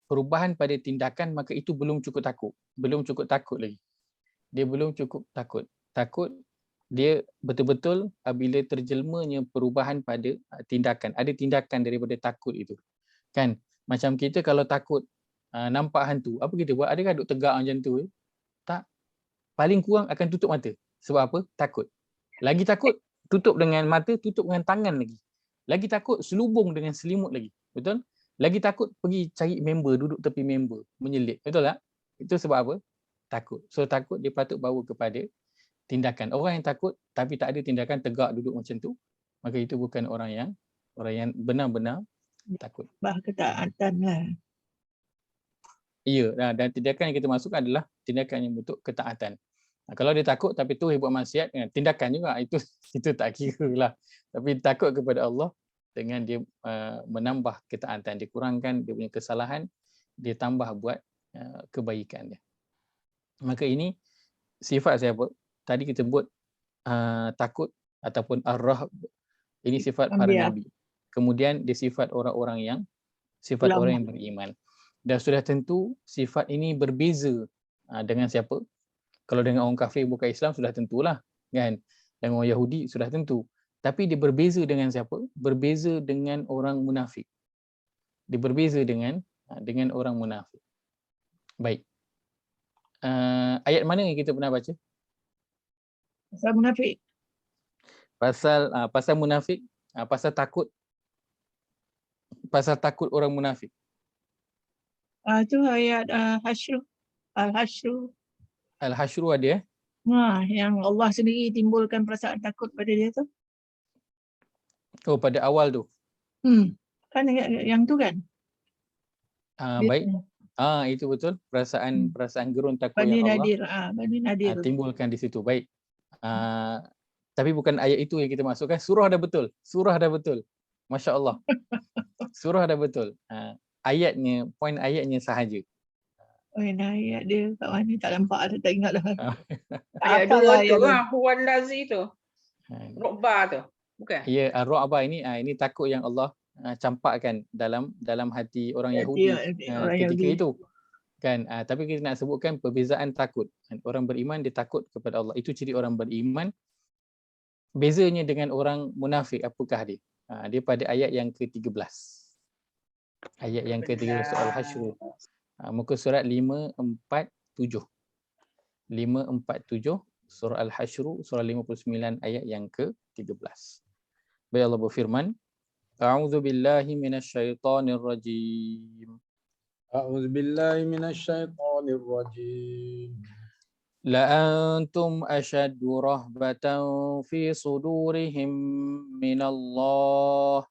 perubahan pada tindakan, maka itu belum cukup takut. Belum cukup takut lagi. Dia belum cukup takut. Takut dia betul-betul bila terjelmanya perubahan pada tindakan. Ada tindakan daripada takut itu. Kan? Macam kita kalau takut nampak hantu, apa kita buat? Adakah duduk tegak macam tu? Tak. Paling kurang akan tutup mata. Sebab apa? Takut. Lagi takut, tutup dengan mata, tutup dengan tangan lagi. Lagi takut, selubung dengan selimut lagi. Betul? Lagi takut, pergi cari member, duduk tepi member, menyelit. Betul tak? Itu sebab apa? Takut. So takut dia patut bawa kepada tindakan. Orang yang takut tapi tak ada tindakan, tegak duduk macam tu, maka itu bukan orang yang benar-benar takut. Bah ketaatan lah. Ya, dan tindakan yang kita masukkan adalah tindakan yang bentuk ketaatan. Kalau dia takut tapi tu buat maksiat, tindakan juga itu tak kira lah. Tapi takut kepada Allah dengan dia menambah ketaatan, dia kurangkan dia punya kesalahan, dia tambah buat kebaikan dia. Maka ini sifat siapa? Tadi kita sebut takut ataupun ar-rahb. Ini sifat para nabi. Kemudian dia sifat orang-orang yang orang yang beriman. Dan sudah tentu sifat ini berbeza dengan siapa? Kalau dengan orang kafir bukan Islam sudah tentulah, kan? Dengan orang Yahudi sudah tentu. Tapi dia berbeza dengan siapa? Berbeza dengan orang munafik. Dia berbeza dengan orang munafik. Baik. Ayat mana yang kita pernah baca? Pasal munafik. Pasal munafik, pasal takut. Pasal takut orang munafik. Itu ayat Hasyr. Al-Hasyr. Al-Hasyr ada Yang Allah sendiri timbulkan perasaan takut pada dia tu. Oh, pada awal tu. Kan yang tu kan? Baik. Itu betul. Perasaan gerun takut Bani yang Nadir. Allah Bani Nadir timbulkan di situ. Baik. Tapi bukan ayat itu yang kita masukkan. Surah dah betul. Masya Allah. Surah dah betul. Ayatnya, poin ayatnya sahaja. Ayat dia kat mana tak nampak dah, tak ingat dah. Ayat Apalah 2 tu lah, huwal lazi tu. Rukba tu. Bukan? Ya, ar-ru'ba ini takut yang Allah campakkan dalam hati orang Yahudi ketika itu. Kan, tapi kita nak sebutkan perbezaan takut. Orang beriman dia takut kepada Allah. Itu ciri orang beriman. Bezanya dengan orang munafik apakah dia? Dia pada ayat yang ke-13. Ayat yang ke-13 surah Al-Hasyr. Muka surat 547. 547 surah Al-Hasyr, surah 59 ayat yang ke-13. Baik, Allah berfirman, A'udzu billahi minasyaitonir rajim. A'udzu billahi minasyaitonir rajim. لأنتم أشد رهبة في صدورهم من الله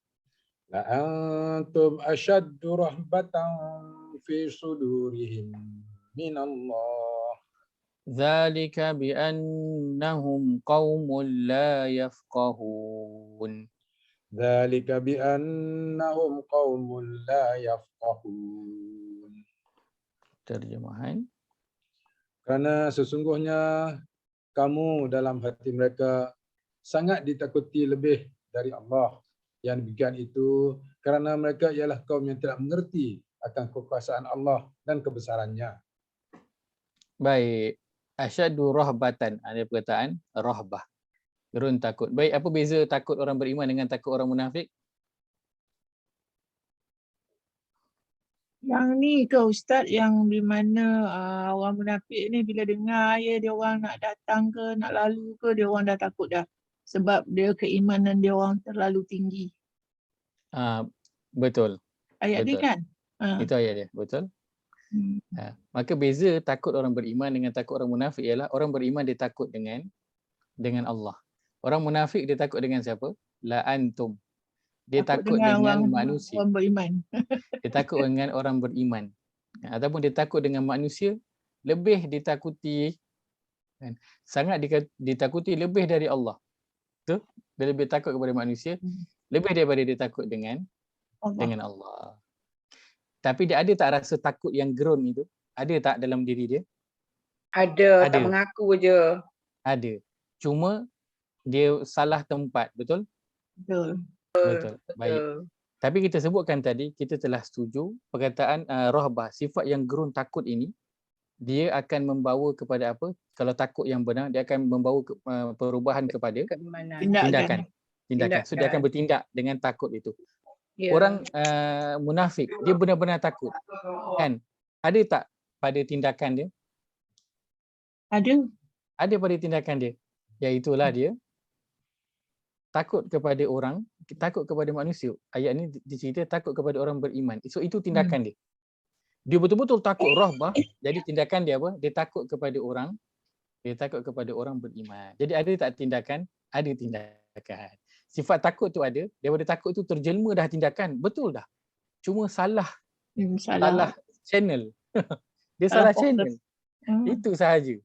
لأنتم أشد رهبة في صدورهم من الله ذلك بأنهم قوم لا يفقهون ذلك بأنهم قوم لا يفقهون. Terjemahan. Kerana sesungguhnya kamu dalam hati mereka sangat ditakuti lebih dari Allah. Yang demikian itu kerana mereka ialah kaum yang tidak mengerti akan kekuasaan Allah dan kebesarannya. Baik. Asyadu rahbatan. Ada perkataan rahbah. Gerun takut. Baik, apa beza takut orang beriman dengan takut orang munafik? Yang ni ke Ustaz, yang di mana orang munafik ni bila dengar dia orang nak datang ke, nak lalu ke, dia orang dah takut dah. Sebab dia keimanan dia orang terlalu tinggi. Betul. Ayat ni Betul. kan? Itu ayat dia, betul. Maka beza takut orang beriman dengan takut orang munafik ialah orang beriman dia takut dengan Allah. Orang munafik dia takut dengan siapa? La antum. Dia takut dengan manusia. Orang beriman. Dia takut dengan orang beriman. Ataupun dia takut dengan manusia, lebih ditakuti, kan? Sangat ditakuti lebih dari Allah. Betul? Dia lebih takut kepada manusia, lebih daripada dia takut dengan Allah. Tapi dia ada tak rasa takut yang gerun itu? Ada tak dalam diri dia? Ada. Tak mengaku je. Ada. Cuma dia salah tempat, betul? Betul. Baik. Tapi kita sebutkan tadi, kita telah setuju perkataan rahbah, sifat yang gerun takut ini, dia akan membawa kepada apa? Kalau takut yang benar, dia akan membawa perubahan kepada tindakan. So dia akan bertindak dengan takut itu. Orang munafik, dia benar-benar takut. Kan? Ada tak pada tindakan dia? Ada pada tindakan dia. Iaitulah dia takut kepada orang, takut kepada manusia. Ayat ni dicerita takut kepada orang beriman. So itu tindakan dia. Dia betul-betul takut rahbah. Jadi tindakan dia apa? Dia takut kepada orang. Dia takut kepada orang beriman. Jadi ada tak tindakan? Ada tindakan. Sifat takut tu ada. Daripada takut tu terjelma dah tindakan. Betul dah. Cuma salah channel. Dia salah channel. Itu sahaja.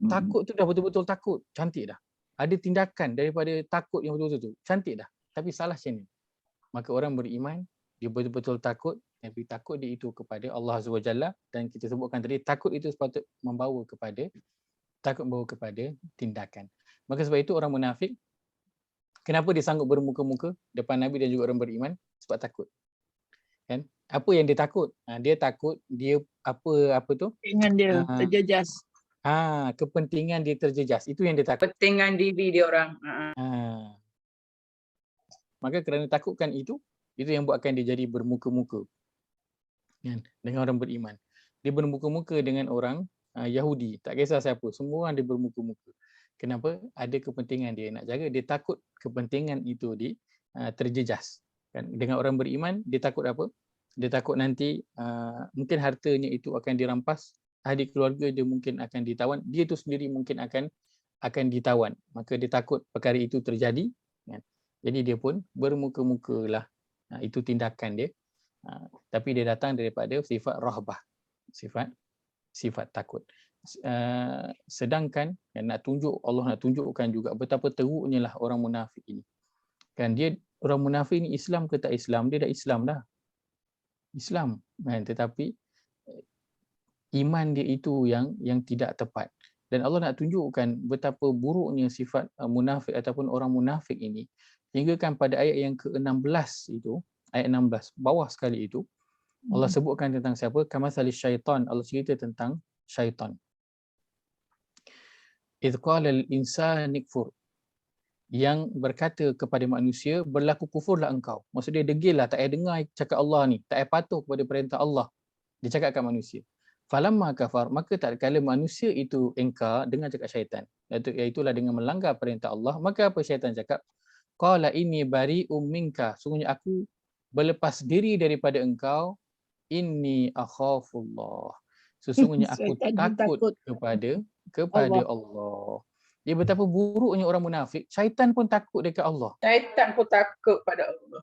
Takut tu dah betul-betul takut. Cantik dah. Ada tindakan daripada takut yang betul-betul tu. Cantik dah. Tapi salah channel. Maka orang beriman, dia betul-betul takut. Tapi takut dia itu kepada Allah SWT. Dan kita sebutkan tadi, takut itu sepatut membawa kepada tindakan. Maka sebab itu orang munafik, kenapa dia sanggup bermuka-muka depan Nabi dan juga orang beriman? Sebab takut. Kan? Apa yang dia takut? Dia takut dia apa tu? Dengan dia terjejas. Kepentingan dia terjejas. Itu yang dia takut. Kepentingan diri dia orang. Maka kerana takutkan itu yang buatkan dia jadi bermuka-muka dengan orang beriman. Dia bermuka-muka dengan orang Yahudi. Tak kisah siapa. Semua orang dia bermuka-muka. Kenapa? Ada kepentingan dia nak jaga. Dia takut kepentingan itu terjejas. Kan? Dengan orang beriman, dia takut apa? Dia takut nanti mungkin hartanya itu akan dirampas. Ahli keluarga dia mungkin akan ditawan. Dia tu sendiri mungkin akan ditawan. Maka dia takut perkara itu terjadi. Kan? Jadi dia pun bermuka-muka lah. Itu tindakan dia. Tapi dia datang daripada sifat rahbah. Sifat takut. Sedangkan Allah nak tunjukkan juga betapa teruknya lah orang munafik ini. Kan dia orang munafik ni Islam ke tak Islam? Dia dah Islam dah. Islam. Kan? Tetapi iman dia itu yang tidak tepat. Dan Allah nak tunjukkan betapa buruknya sifat munafik ataupun orang munafik ini. Hingga kan pada ayat yang ke-16 itu, ayat 16 bawah sekali itu, Allah sebutkan tentang siapa? Kamathali syaitan. Allah cerita tentang syaitan. Idh qala al-insanu kfur. Yang berkata kepada manusia, berlaku kufurlah engkau. Maksudnya degillah, tak payah dengar cakap Allah ni, tak payah patuh kepada perintah Allah. Dia cakap kat manusia. Falamma kafar, maka tak kala manusia itu engkar dengan cakap syaitan. Iaitulah dengan melanggar perintah Allah. Maka apa syaitan cakap? Qala inni bari'um minka. Sungguhnya aku berlepas diri daripada engkau. Inni akhafullah. Sesungguhnya aku takut kepada Allah. Dia betapa buruknya orang munafik. Syaitan pun takut dekat Allah. Syaitan pun takut pada Allah.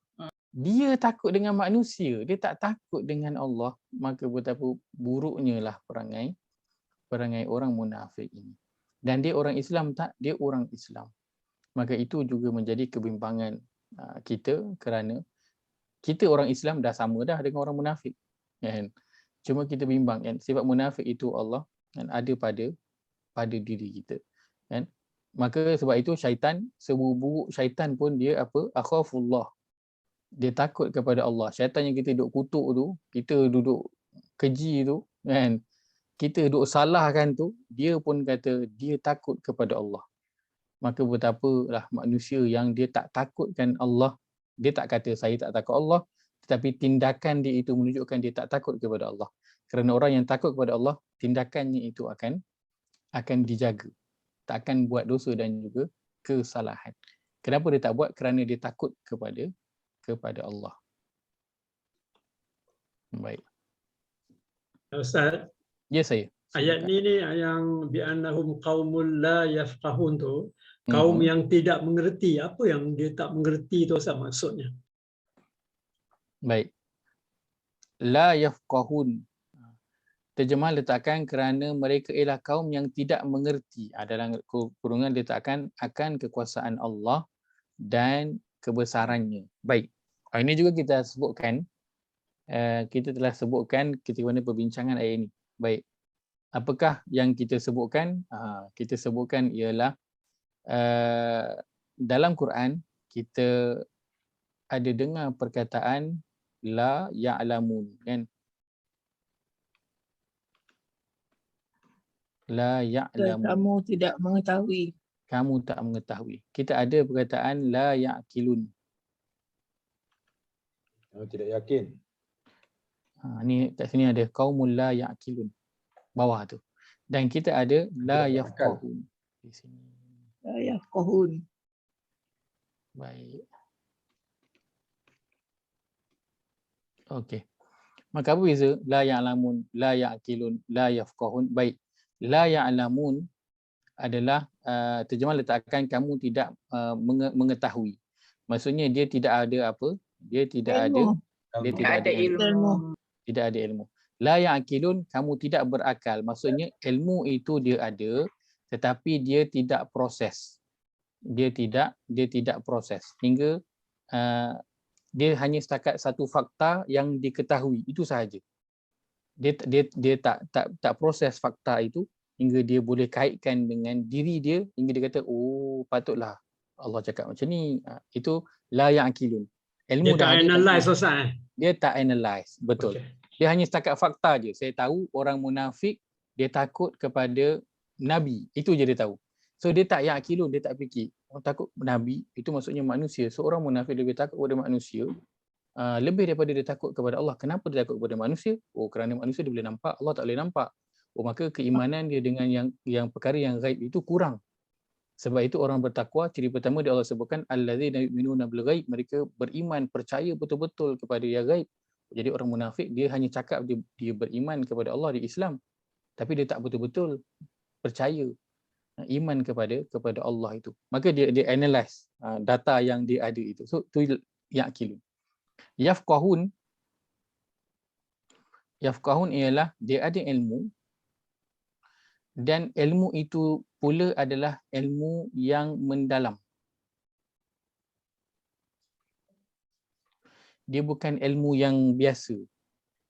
Dia takut dengan manusia. Dia tak takut dengan Allah. Maka betapa buruknya lah perangai orang munafik ini. Dan dia orang Islam tak? Dia orang Islam. Maka itu juga menjadi kebimbangan kita kerana kita orang Islam dah sama dah dengan orang munafik. Kan? Cuma kita bimbang kan, sifat munafik itu Allah kan, ada pada diri kita. Kan? Maka sebab itu syaitan, seburuk syaitan pun dia apa? Akhafullah. Dia takut kepada Allah. Syaitan yang kita duduk kutuk tu, kita duduk keji tu, kan? Kita duduk salahkan tu, dia pun kata dia takut kepada Allah. maka betapalah manusia yang dia tak takutkan Allah. Dia tak kata saya tak takut Allah, tetapi tindakan dia itu menunjukkan dia tak takut kepada Allah. Kerana orang yang takut kepada Allah, tindakannya itu akan dijaga. Tak akan buat dosa dan juga kesalahan. Kenapa dia tak buat? Kerana dia takut kepada Allah. Baik. Ustaz, Ya saya. ayat ni yang bi'annahum qaumul la yafqahun tu, kaum yang tidak mengerti. Apa yang dia tak mengerti tu Ustaz maksudnya? Baik. La yafqahun. Terjemah letakkan kerana mereka ialah kaum yang tidak mengerti. Dalam kurungan letakkan akan kekuasaan Allah dan kebesarannya. Baik. Ini juga kita sebutkan, kita telah sebutkan ketika mana perbincangan ayat ini. Baik. Apakah yang kita sebutkan? Kita sebutkan ialah dalam Quran kita ada dengar perkataan la ya'lamun, kan? La ya'lamun. Kamu tidak mengetahui. Kamu tak mengetahui. Kita ada perkataan la ya'qilun. Tidak yakin. Ni kat sini ada qaumul la ya'qilun. Bawah tu. Dan kita ada la Tidak berakal. yafqahun di sini. La yafqahun. Baik. Okey. Maka apa beza la ya'lamun, la ya'qilun, la yafqahun? Baik. La ya'lamun adalah terjemah letakkan kamu tidak mengetahui. Maksudnya dia tidak ada apa? Dia tidak ada ilmu. Tidak ada ilmu. La ya'qilun, kamu tidak berakal. Maksudnya ilmu itu dia ada tetapi dia tidak proses. Dia tidak proses hingga dia hanya setakat satu fakta yang diketahui, itu sahaja. Dia tak proses fakta itu hingga dia boleh kaitkan dengan diri dia hingga dia kata oh patutlah Allah cakap macam ni. Itu la ya'qilun. Ilmu Dia tak analyze Ustaz. Dia tak analyze, betul. Okay. Dia hanya setakat fakta je. Saya tahu orang munafik dia takut kepada Nabi, itu je dia tahu. So dia tak ya'qilun, dia tak fikir. Orang takut Nabi itu maksudnya manusia. Seorang munafik lebih takut kepada manusia lebih daripada dia takut kepada Allah. Kenapa dia takut kepada manusia? Oh, kerana manusia dia boleh nampak, Allah tak boleh nampak. Oh, maka keimanan dia dengan yang perkara yang gaib itu kurang. Sebab itu orang bertakwa, ciri pertama dia Allah sebutkan allazina yu'minuna bil ghaib, mereka beriman, percaya betul-betul kepada yang gaib. Jadi orang munafik dia hanya cakap dia beriman kepada Allah di Islam, tapi dia tak betul-betul percaya iman kepada Allah itu. Maka dia analyze data yang dia ada itu. So tu ya'qilun. Yafqahun ialah dia ada ilmu, dan ilmu itu pula adalah ilmu yang mendalam. Dia bukan ilmu yang biasa.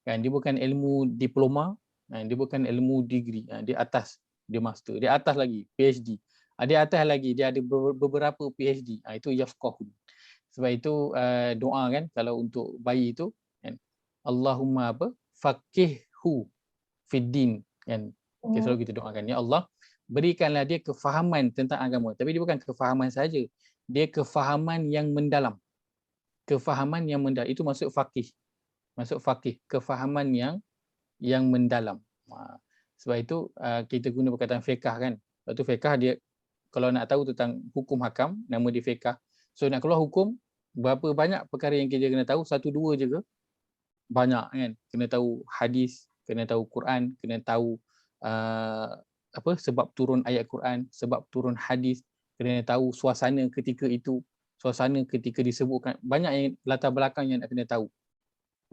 Kan, dia bukan ilmu diploma, dia bukan ilmu degree, dia atas, dia master, dia atas lagi PhD. Dia atas lagi, dia ada beberapa PhD. Itu yafqahun. Sebab itu doa kan kalau untuk bayi itu kan, Allahumma apa? Faqihhu fid din kan. Okay, selalu kita doakan, ya Allah berikanlah dia kefahaman tentang agama. Tapi dia bukan kefahaman saja, dia kefahaman yang mendalam. Kefahaman yang mendalam itu masuk faqih. Masuk faqih, kefahaman yang mendalam. Sebab itu kita guna perkataan fiqh kan. Sebab tu fiqh dia kalau nak tahu tentang hukum hakam, nama dia fiqh. So nak keluar hukum, berapa banyak perkara yang kita kena tahu, satu dua je ke? Banyak kan. Kena tahu hadis, kena tahu Quran, kena tahu sebab turun ayat Quran, sebab turun hadis, kena tahu suasana ketika itu, suasana ketika disebutkan, banyak yang latar belakang yang nak kena tahu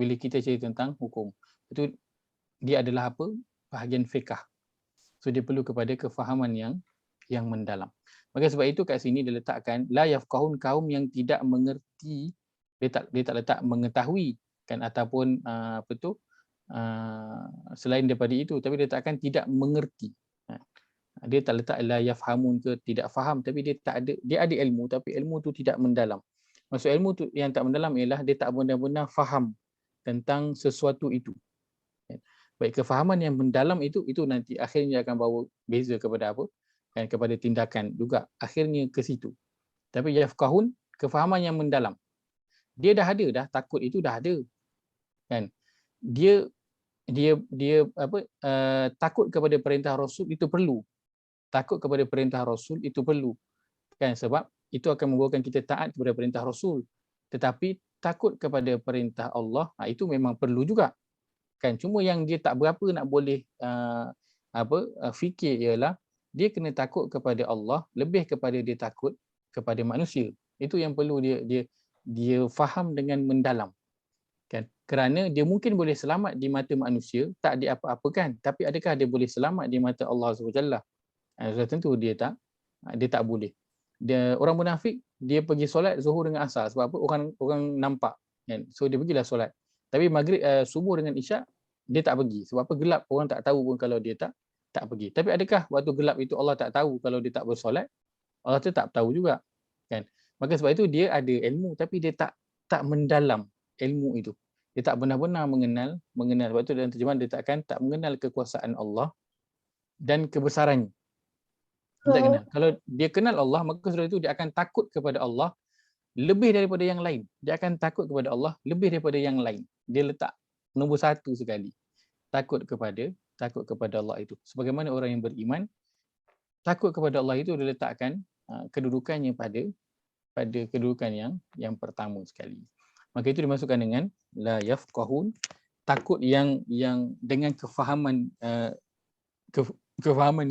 bila kita cerita tentang hukum. Itu dia adalah apa? Bahagian fiqh. So dia perlu kepada kefahaman yang mendalam. Maka sebab itu kat sini dia letakkan la yafqahun, kaum yang tidak mengerti, dia tak letak mengetahui kan, ataupun selain daripada itu, tapi dia letakkan tidak mengerti. Dia tak letak la yafhamun ke tidak faham, tapi dia ada ilmu tapi ilmu tu tidak mendalam. Maksud ilmu tu yang tak mendalam ialah dia tak benar-benar faham tentang sesuatu itu. Baik, kefahaman yang mendalam itu nanti akhirnya akan bawa beza kepada apa? kan, kepada tindakan juga akhirnya ke situ. Tapi yafqahun, kefahaman yang mendalam. Dia dah ada dah, takut itu dah ada. Kan? Dia takut kepada perintah Rasul itu perlu. Takut kepada perintah Rasul itu perlu. Kan, sebab itu akan membawakan kita taat kepada perintah Rasul. Tetapi takut kepada perintah Allah, itu memang perlu juga. Kan, cuma yang dia tak berapa nak boleh fikir ialah dia kena takut kepada Allah lebih kepada dia takut kepada manusia. Itu yang perlu dia faham dengan mendalam. Kan, kerana dia mungkin boleh selamat di mata manusia, tak diapa-apakan, tapi adakah dia boleh selamat di mata Allah SWT? Sudah tentu dia tak boleh. Dia orang munafik, dia pergi solat Zuhur dengan Asar sebab apa? Orang nampak, kan? So dia pergilah solat. Tapi maghrib, subuh dengan Isyak dia tak pergi. Sebab apa? Gelap, orang tak tahu pun kalau dia tak pergi. Tapi adakah waktu gelap itu Allah tak tahu kalau dia tak bersolat? Allah tu tak tahu juga, kan? Maka sebab itu dia ada ilmu tapi dia tak mendalam ilmu itu. Dia tak benar-benar mengenal. Sebab itu dalam terjemahan dia tak mengenal kekuasaan Allah dan kebesarannya. Dia tak kenal. Kalau dia kenal Allah, maka sudah itu dia akan takut kepada Allah lebih daripada yang lain. Dia akan takut kepada Allah lebih daripada yang lain. Dia letak nombor 1 sekali. Takut kepada Allah itu. Sebagaimana orang yang beriman, takut kepada Allah itu dia letakkan kedudukannya pada kedudukan yang pertama sekali. Maka itu dimasukkan dengan la yafqahun, takut yang dengan kefahaman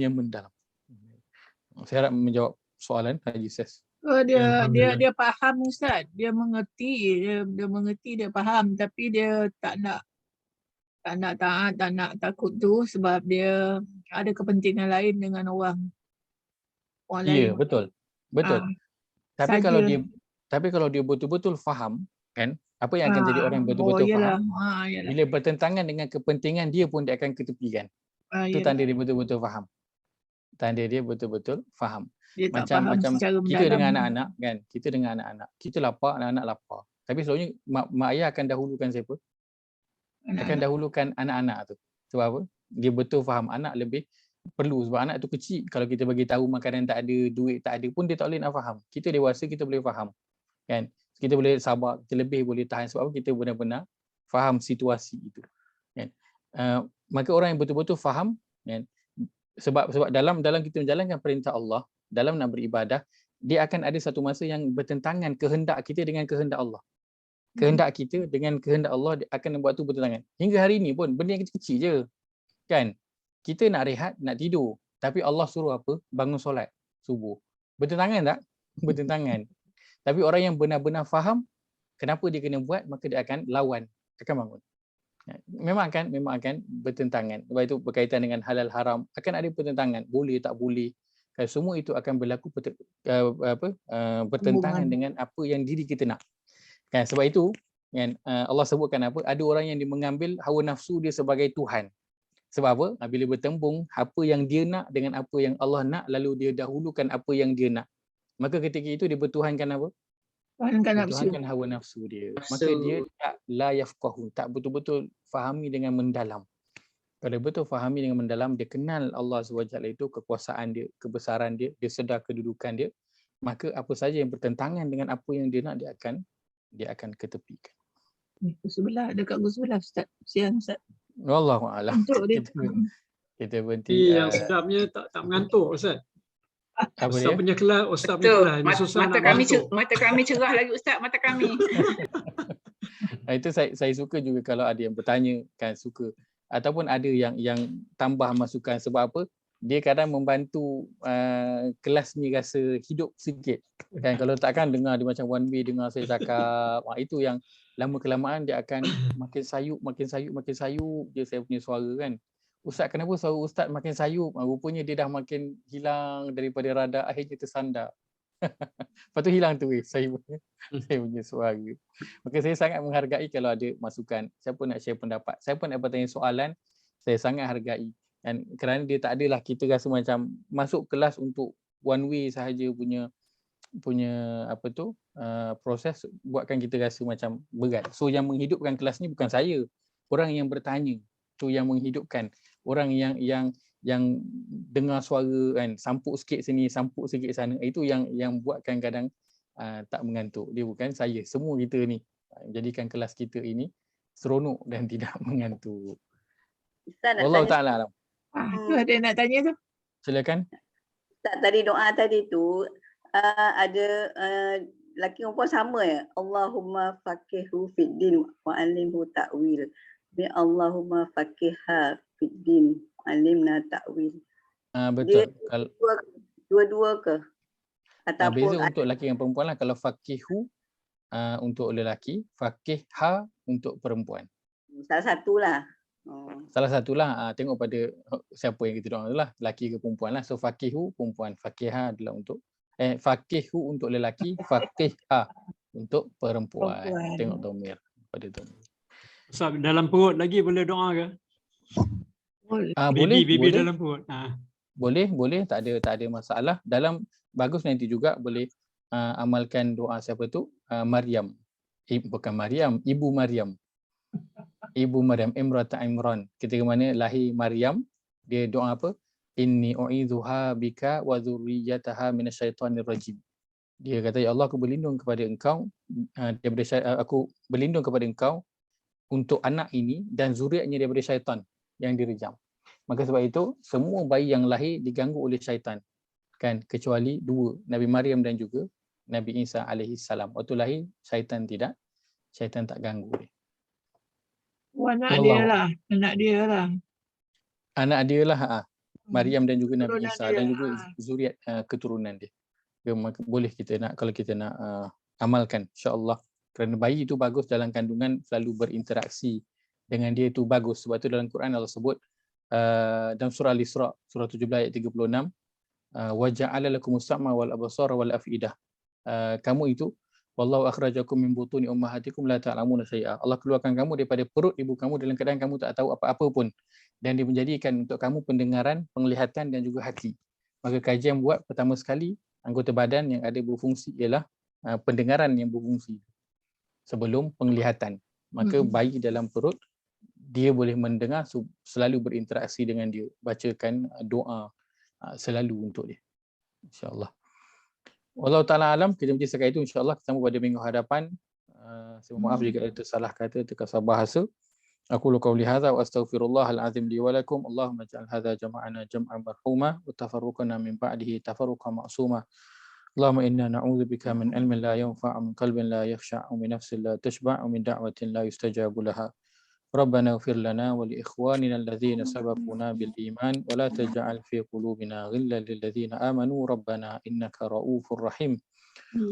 yang mendalam. Saya harap menjawab soalan Haji Ses. Dia faham Ustaz, dia mengerti, dia faham, tapi dia tak nak taat, tak nak takut tu sebab dia ada kepentingan lain dengan orang lain. Ya, betul. Tapi kalau dia betul-betul faham, kan, apa yang akan jadi orang yang betul-betul faham, bila bertentangan dengan kepentingan dia pun dia akan ketepikan. Itu tanda dia betul-betul faham. Dia Macam secara kita mendalam. dengan anak-anak, kan, kita lapar, anak-anak lapar. Tapi selalunya mak ayah akan dahulukan siapa? Akan dahulukan anak-anak tu. Sebab apa? Dia betul faham anak lebih perlu, sebab anak tu kecil. Kalau kita bagi tahu makanan tak ada, duit tak ada pun dia tak boleh nak faham. Kita dewasa kita boleh faham. Kan? Kita boleh sabar, kita lebih boleh tahan sebab kita benar-benar faham situasi itu. Kan? Maka orang yang betul-betul faham, kan, sebab dalam kita menjalankan perintah Allah, dalam nak beribadah, dia akan ada satu masa yang bertentangan kehendak kita dengan kehendak Allah. Kehendak kita dengan kehendak Allah dia akan buat tu bertentangan. Hingga hari ini pun benda yang kecil-kecil je. Kan? Kita nak rehat, nak tidur, tapi Allah suruh apa? Bangun solat subuh. Bertentangan tak? Bertentangan. Tapi orang yang benar-benar faham kenapa dia kena buat, maka dia akan lawan, akan bangun. Memang akan bertentangan. Sebab itu berkaitan dengan halal haram akan ada pertentangan, boleh tak boleh. Semua itu akan berlaku bertentangan dengan apa yang diri kita nak. Kan, sebab itu kan, Allah sebutkan apa? Ada orang yang mengambil hawa nafsu dia sebagai Tuhan. Sebab apa? Bila bertembung apa yang dia nak dengan apa yang Allah nak, lalu dia dahulukan apa yang dia nak. Maka ketika itu dia bertuhankan apa? Bertuhankan hawa nafsu dia. Maka dia tak la yafqahu, tak betul-betul fahami dengan mendalam. Kalau betul fahami dengan mendalam, dia kenal Allah SWT itu, kekuasaan dia, kebesaran dia, dia sedar kedudukan dia, maka apa saja yang bertentangan dengan apa yang dia nak, dia akan ketepikan. Sebelah, dekat sebelah Ustaz. Siang Ustaz. Wallahu a'lam. Kita berhenti. Yang sedapnya tak mengantuk Ustaz. Apa Ustaz dia? punya kelas, Ustaz punya kelas ni susah nak masuk. Mata kami cerah lagi Ustaz, mata kami. Itu saya suka juga kalau ada yang bertanya, kan, suka. Ataupun ada yang tambah masukan. Sebab apa? Dia kadang membantu kelas ni rasa hidup sikit. Kan, kalau takkan dengar dia macam one way dengar saya cakap, itu yang lama kelamaan dia akan makin sayup dia saya punya suara, kan. Ustaz, kenapa suara Ustaz makin sayup? Rupanya dia dah makin hilang daripada radar, akhirnya tersandar. Lepas tu hilang tu saya punya suara. Maka saya sangat menghargai kalau ada masukan. Siapa nak share pendapat, siapa nak bertanya soalan, saya sangat hargai. Dan kerana dia tak adalah kita rasa macam masuk kelas untuk one way sahaja punya proses, buatkan kita rasa macam berat. So yang menghidupkan kelas ni bukan saya, orang yang bertanya tu yang menghidupkan, orang yang yang dengar suara kan, sampuk sikit sini, sampuk sikit sana, itu yang buatkan kadang tak mengantuk. Dia bukan saya, semua kita ni jadikan kelas kita ini seronok dan tidak mengantuk. Ustaz nak Wallahu tanya, taala alam. Tu ada yang nak tanya tu. Silakan. Ustaz tadi doa tadi tu ada laki perempuan sama ya. Allahumma faqihhu fid din wa alimhu ta'wil. Bi Allahumma faqihha fid din alimna ta'wil. Betul. Dia dua-dua ke? Ataupun Beza untuk lelaki dan perempuan lah. Kalau faqihu untuk lelaki, faqihha untuk perempuan. salah satulah. Salah satulah tengok pada siapa yang kita doa lah, lelaki ke perempuan lah. So faqihu perempuan, faqihha adalah untuk faqihu untuk lelaki, faqihha untuk perempuan. Tengok domir pada domir. Ustaz, dalam perut lagi boleh doa ke? Boleh, Baby boleh. dalam perut. Boleh, tak ada masalah. Dalam bagus nanti juga boleh amalkan doa siapa tu? Maryam. Bukan Maryam, Ibu Maryam. Ibu Maryam, Imrata Imran. Ketika mana lahir Maryam, dia doa apa? Inni u'idzuha bika wa dzurriyyataha minasyaitonir rajim. Dia kata, ya Allah, aku berlindung kepada engkau aku berlindung kepada engkau untuk anak ini dan zuriatnya daripada syaitan yang direjam. Maka sebab itu semua bayi yang lahir diganggu oleh syaitan, kan, kecuali dua, Nabi Maryam dan juga Nabi Isa alaihi salam. Waktu lahir syaitan tak ganggu dia. Anak dia lah. Anak dia lah, Maryam dan juga Nabi Keturunan Isa dia. dan juga zuriat keturunan dia. Maka boleh kita nak, kalau kita nak amalkan, insya-Allah. Kerana bayi itu bagus dalam kandungan, selalu berinteraksi dengan dia, itu bagus. Sebab tu dalam Quran Allah sebut dalam surah Al-Isra, surah 17 ayat 36, wa ja'ala lakumus sam'a wal absara wal afidah. Kamu itu, wallahu akhrajakum min butuni ummahatikum la ta'lamuna syai'a. Allah keluarkan kamu daripada perut ibu kamu dalam keadaan kamu tak tahu apa-apa pun, dan dia menjadikan untuk kamu pendengaran, penglihatan dan juga hati. Maka kajian buat pertama sekali anggota badan yang ada berfungsi ialah pendengaran yang berfungsi sebelum penglihatan. Maka bayi dalam perut dia boleh mendengar, selalu berinteraksi dengan dia, bacakan doa selalu untuk dia, insya-Allah. Wallahu ta'ala alam. Kita berhenti setakat itu, insya-Allah kita sambung pada minggu hadapan. Saya mohon maaf jika ada tersalah kata, terkasar bahasa. Aqulu qawli hadza wa astaghfirullahal azim li wa lakum. Allahumma ij'al hadza jama'ana jam'an marhuma wa tafarruqana min ba'dihi tafarruqan ma'suma. Allahumma inna na'udzubika min ilmin la yanfa', min qalbin la yakhsha', min nafsin la tashba', min da'watin la yustajabu laha. ربنا اغفر لنا ولإخواننا الذين سبقونا بالإيمان ولا تجعل في قلوبنا غلا للذين آمنوا ربنا إنك رؤوف رحيم.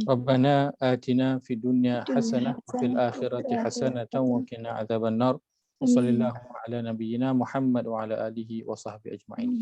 ربنا آتنا في الدنيا حسنة وفي الآخرة حسنة وقنا عذاب النار. وصلى الله على نبينا محمد وعلى آله وصحبه أجمعين.